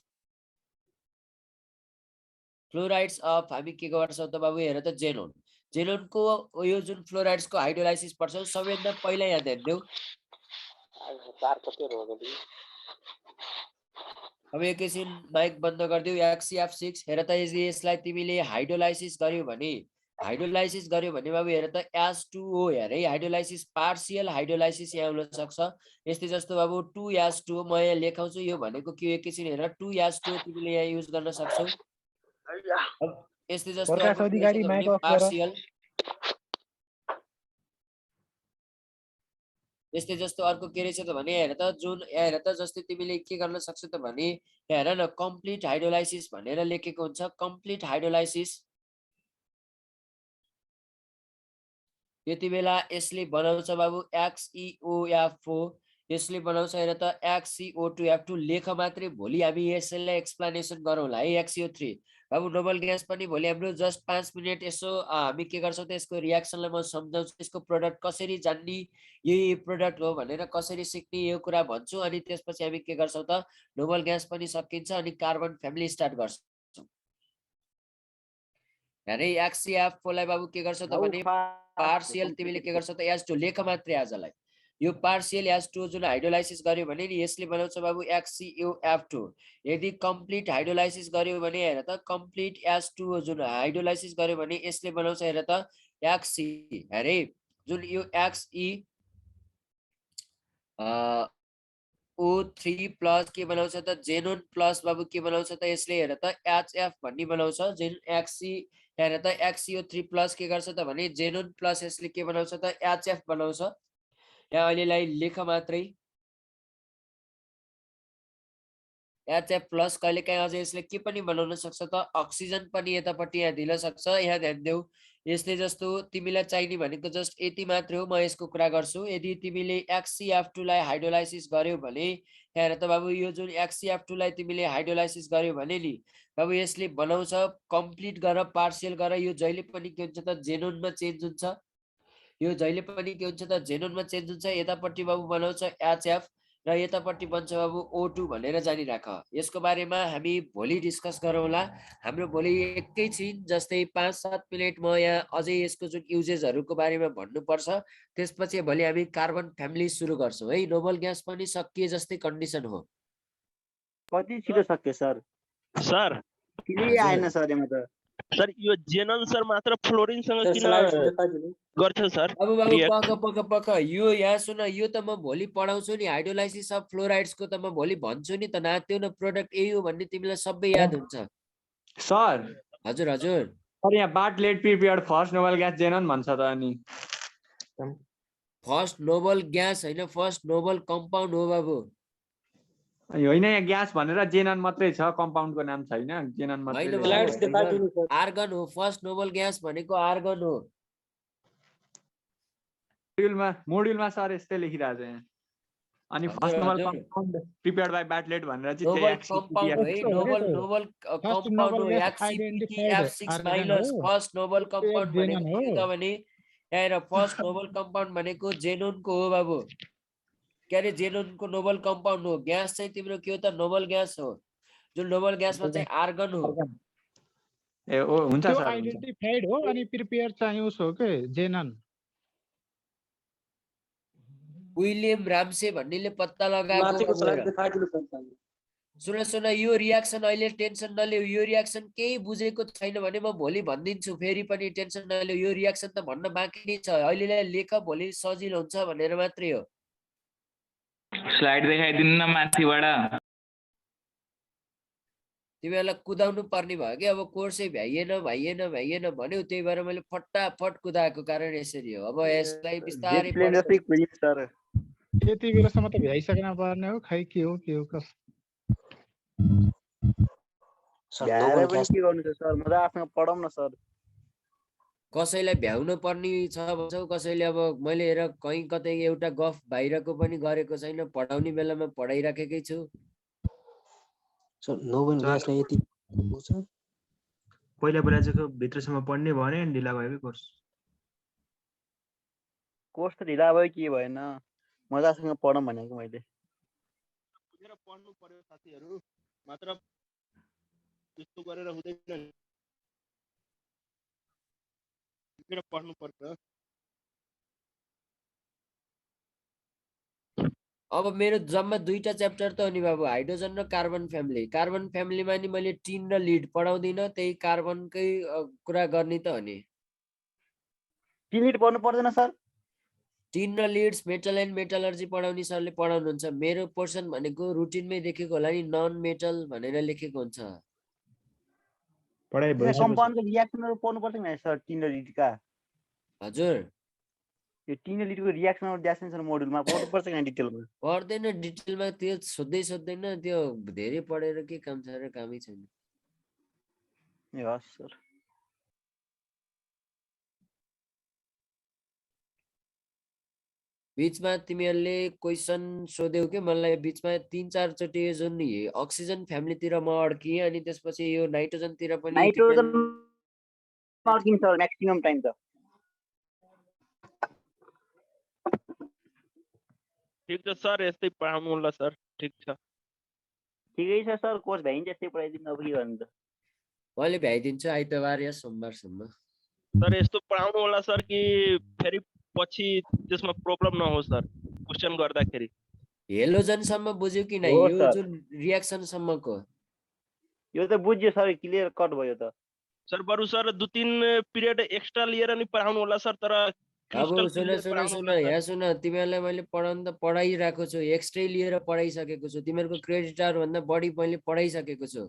फ्लोराइड्स अफ हामी के गर्छौँ त बाबु हेर त जेनोन जेनोनको यो जुन फ्लोराइड्स को हाइड्रोलाइसिस पर्छ सबैभन्दा पहिला यहाँ ध्यान देऊ अब एकैछिन माइक बन्द गरिदेऊ XCF6 हेर त यसलाई तिमीले हाइड्रोलाइसिस गर्यो भने बाबु हेर त H2O हेर है हाइड्रोलाइसिस पार्शियल हाइड्रोलाइसिस यहाँ हुन सक्छ यस्तै जस्तो बाबु 2H2O म यहाँ लेखाउँछु यो भनेको के एकैछिन हेर 2H2O तिमीले यहाँ युज गर्न सक्छौ यस्तै जस्तो पार्शियल यस्तै जस्तो अर्को के रहेछ त भने हेर त जुन हेर त जस्तै तिमीले के गर्न सक्छौ त भने हेर न कम्प्लिट हाइड्रोलाइसिस भनेर लेखेको हुन्छ कम्प्लिट हाइड्रोलाइसिस यति बेला यसले बनाउँछ बाबु XeOF4 यसले बनाउँछ हेर त XeO2F2 लेख मात्रै भोलि हामी यसैलाई एक्सप्लेनेसन गरौँला है XeO3 बाबु नोबल ग्यास पनि भोलि हाम्रो जस्ट 5 मिनट यसो हामी के गर्छौँ त यसको रियाक्सनलाई म सम्झाउँछु यसको प्रोडक्ट कसरी जान्ने यही प्रोडक्ट हो भनेर कसरी सिक्ने यो कुरा भन्छु अनि त्यसपछि हामी के गर्छौँ त नोबल ग्यास पनि सकिन्छ अनि कार्बन फ्यामिली स्टार्ट गर्छौँ हेरे XCF4 लाई बाबु के गर्छौ त भने पार्शियल तिमीले के गर्छौ त H2 लेख मात्रै आजलाई यो पार्शियल H2 जुन हाइड्रोलाइसिस गर्यो भने नि यसले बनाउँछ बाबु XeOF2 यदि कम्प्लिट हाइड्रोलाइसिस गर्यो भने हेर त कम्प्लिट H2O जुन हाइड्रोलाइसिस गर्यो भने यसले बनाउँछ हेर त Xe हेरे जुन यो O3 प्लस के बनाउँछ त जेनोन प्लस बाबु के बनाउँछ त यसले हेर त HF भन्ने बनाउँछ जेन Xe हेर त XeO3 प्लस के गर्छ त भने जेनोन प्लस यसले के बनाउँछ त HF बनाउँछ यहाँ अहिलेलाई लेख मात्रै HF प्लस कहिलेकाहीँ अझै यसले के पनि बनाउन सक्छ त अक्सिजन पनि यतापट्टि यहाँ दिन सक्छ यहाँ ध्यान देऊ यस्तै जस्तो तिमीलाई चाहिने भनेको जस्ट यति मात्रै हो म यसको कुरा गर्छु यदि तिमीले XCF2 लाई हाइड्रोलाइसिस गर्यो भने हेर त बाबु यो जुन XCF2 लाई तिमीले हाइड्रोलाइसिस गर्यो भने नि बाबु यसले बनाउँछ कम्प्लिट गर पार्शियल गर यो जहिले पनि के हुन्छ त जेनोनमा चेन्ज हुन्छ यो जहिले पनि के हुन्छ त जेनोनमा चेन्ज हुन्छ यतापट्टि बाबु बनाउँछ HF र यतापट्टि बन्छ बाबु O2 भनेर जानिराख यसको बारेमा हामी भोलि डिस्कस गरौँला हाम्रो भोलि एकैछिन जस्तै 5-7 मिनेट म यहाँ अझै यसको जुन युजेसहरुको बारेमा भन्नुपर्छ त्यसपछि भोलि हामी कार्बन फ्यामिली सुरु गर्छौं है नोबल ग्यास पनि सकिए जस्तै कन्डिसन हो कति छिटो सक्यो सर सर किन आएन सर एमा त सर यो जेनन सर मात्र फ्लोरिन सँग किन गर्छ सर बाबु पक यो यहाँ सुन यो त म भोलि पढाउँछु नि हाइड्रोलाइसिस अफ फ्लोराइड्स को त म भोलि भन्छु नि त नात्यो न प्रोडक्ट यही हो भन्ने तिमीलाई सबै याद हुन्छ सर हजुर हजुर सर यहाँ Bartlett prepared first noble gas xenon भन्छ त अनि फर्स्ट नोबल ग्यास हैन फर्स्ट नोबल कम्पाउन्ड हो बाबु होइन यहाँ ग्यास भनेर जेनन मात्रै छ कम्पाउन्डको नाम छैन जेनन मात्रै आर्गन हो फर्स्ट नोबल ग्यास भनेको आर्गन हो मोड्युलमा सर यस्तै लेखिरहेको छ यहाँ अनि first noble compound prepared by Bartlett भनेर चाहिँ नोबल कम्पाउन्ड है नोबल कम्पाउन्ड हो XCF6 minus first noble compound भनेको के त भने यहाँ फर्स्ट नोबल कम्पाउन्ड भनेको जेनोनको हो बाबु के अरे जेनोनको नोबल कम्पाउन्ड हो ग्यास चाहिँ तिम्रो के हो त नोबल ग्यास हो जुन नोबल ग्यासमा चाहिँ आर्गन हो ए ओ हुन्छ सर आइडेन्टिफाइड हो अनि प्रिपेयर चाहिँ उस हो के जेनन विलियम राम्से भन्नेले पत्ता लगाएको सुन यो रियाक्सन अहिले टेन्सन नलिऊ यो रियाक्सन केही बुझेको छैन भने म भोलि भनिदिन्छु फेरि पनि टेन्सन नलिऊ यो रियाक्सन त भन्न बाँकी नै छ अहिलेलाई लेख भोलि सजिलो हुन्छ भनेर मात्रै हो स्लाइड देखाइदिनु न माथिबाट। तिमीहरूलाई कुदाउनु पर्ने भयो कि अब कोर्सै भ्याइएन भन्यो, त्यही भएर मैले फटाफट कुदाएको कारण यसरी हो। अब यसलाई बिस्तारै सर यति बेलासम्म त भ्याइसकेन पर्ने हो, खै के हो कस भ्याएर पनि के गर्नु छ सर, म त आफ्नो पढाउँ न सर। कसैलाई भ्याउनु पर्ने छ भन्छौ, कसैले अब मैले हेर कहीँ कतै एउटा गफ बाहिरको पनि गरेको छैन, पढाउने बेलामा पढाइराखेकै छु। सर नोबेल ग्यासलाई यति पहिला चाहिँ भित्रसम्म पढ्ने भयो भने ढिला भयो कि कोर्स त ढिला भयो के भएन, मजासँग पढौँ भनेको मैले। पढ्नु पर्यो साथीहरू, मात्र त्यस्तो गरेर हुँदैन, पढ्नु पर्छ। अब मेरो जम्मा 2टा च्याप्टर त हो नि बाबु, हाइड्रोजन र कार्बन फ्यामिली। कार्बन फ्यामिलीमा नि मैले टिन र लिड पढाउँदिनँ, त्यही कार्बनकै कुरा गर्ने त हो नि। टिन लिड पढ्नु पर्दैन सर? टिन र लिड्स, मेटल एन्ड मेटलर्जी पढाउने सरले पढाउनुहुन्छ। मेरो पोर्सन भनेको रुटिनमै लेखेको होला नि, नन मेटल भनेर लेखेको हुन्छ। पढाइ भइसक्यो। कम्पाउन्डको रियाक्सनहरु पढ्नु पर्छ नि सर, टिन र लिडका। हजुर, यो टिन र लिडको रियाक्सनहरु ड्यासन सर मोडुलमा पढ्नु पर्छ कि डिटेलमा? पर्दैन डिटेलमा, त्यो सोध्दैन, त्यो धेरै पढेर के काम छ र, कामै छैन। ए हस् सर। बीचमा तिमीहरूले क्वेसन सोध्यौ कि मलाई, बीचमा 3-4 चोटि जुन अक्सिजन फ्यामिलीतिर म अड्किएँ, अनि त्यसपछि यो नाइट्रोजनतिर पनि। नाइट्रोजन अड्किन्छ सर म्याक्सिमम टाइम त। ठिक छ सर, यस्तै पढाउनु होला सर। ठिक छ, ठिकै छ सर, कोर्स भ्याइन्छ यस्तै पढाइदिनु, अब के गर्नु त। मैले भ्याइदिन्छु आइतबार या सोमबारसम्म। सर यस्तो पढाउनु होला सर कि फेरि पछि त्यसमा प्रब्लम नहोस् सर क्वेसन गर्दाखेरि। हेलोजनसम्म बुझ्यो कि नै? हो यो सर। जुन रियाक्सनसम्मको यो त बुझ्यो सर, क्लियर कट भयो त। सर बरु सर 2-3 पिरियड एक्स्ट्रा लिएर नि पढाउनु होला सर, तर अब सुन यहाँ सुन, तिमीहरूलाई मैले पढाउनु त पढाइरहेको छु, एक्स्ट्रै लिएर पढाइसकेको छु, तिमीहरूको क्रेडिट आवर भन्दा बढी मैले पढाइसकेको छु।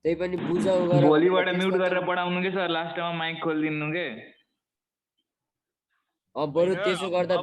त्यही पनि बुझ गरेर भोलिबाट म्युट गरेर पढाउनु के सर, लास्टमा माइक खोलिदिनु के। अब बरु त्यसो गर्दा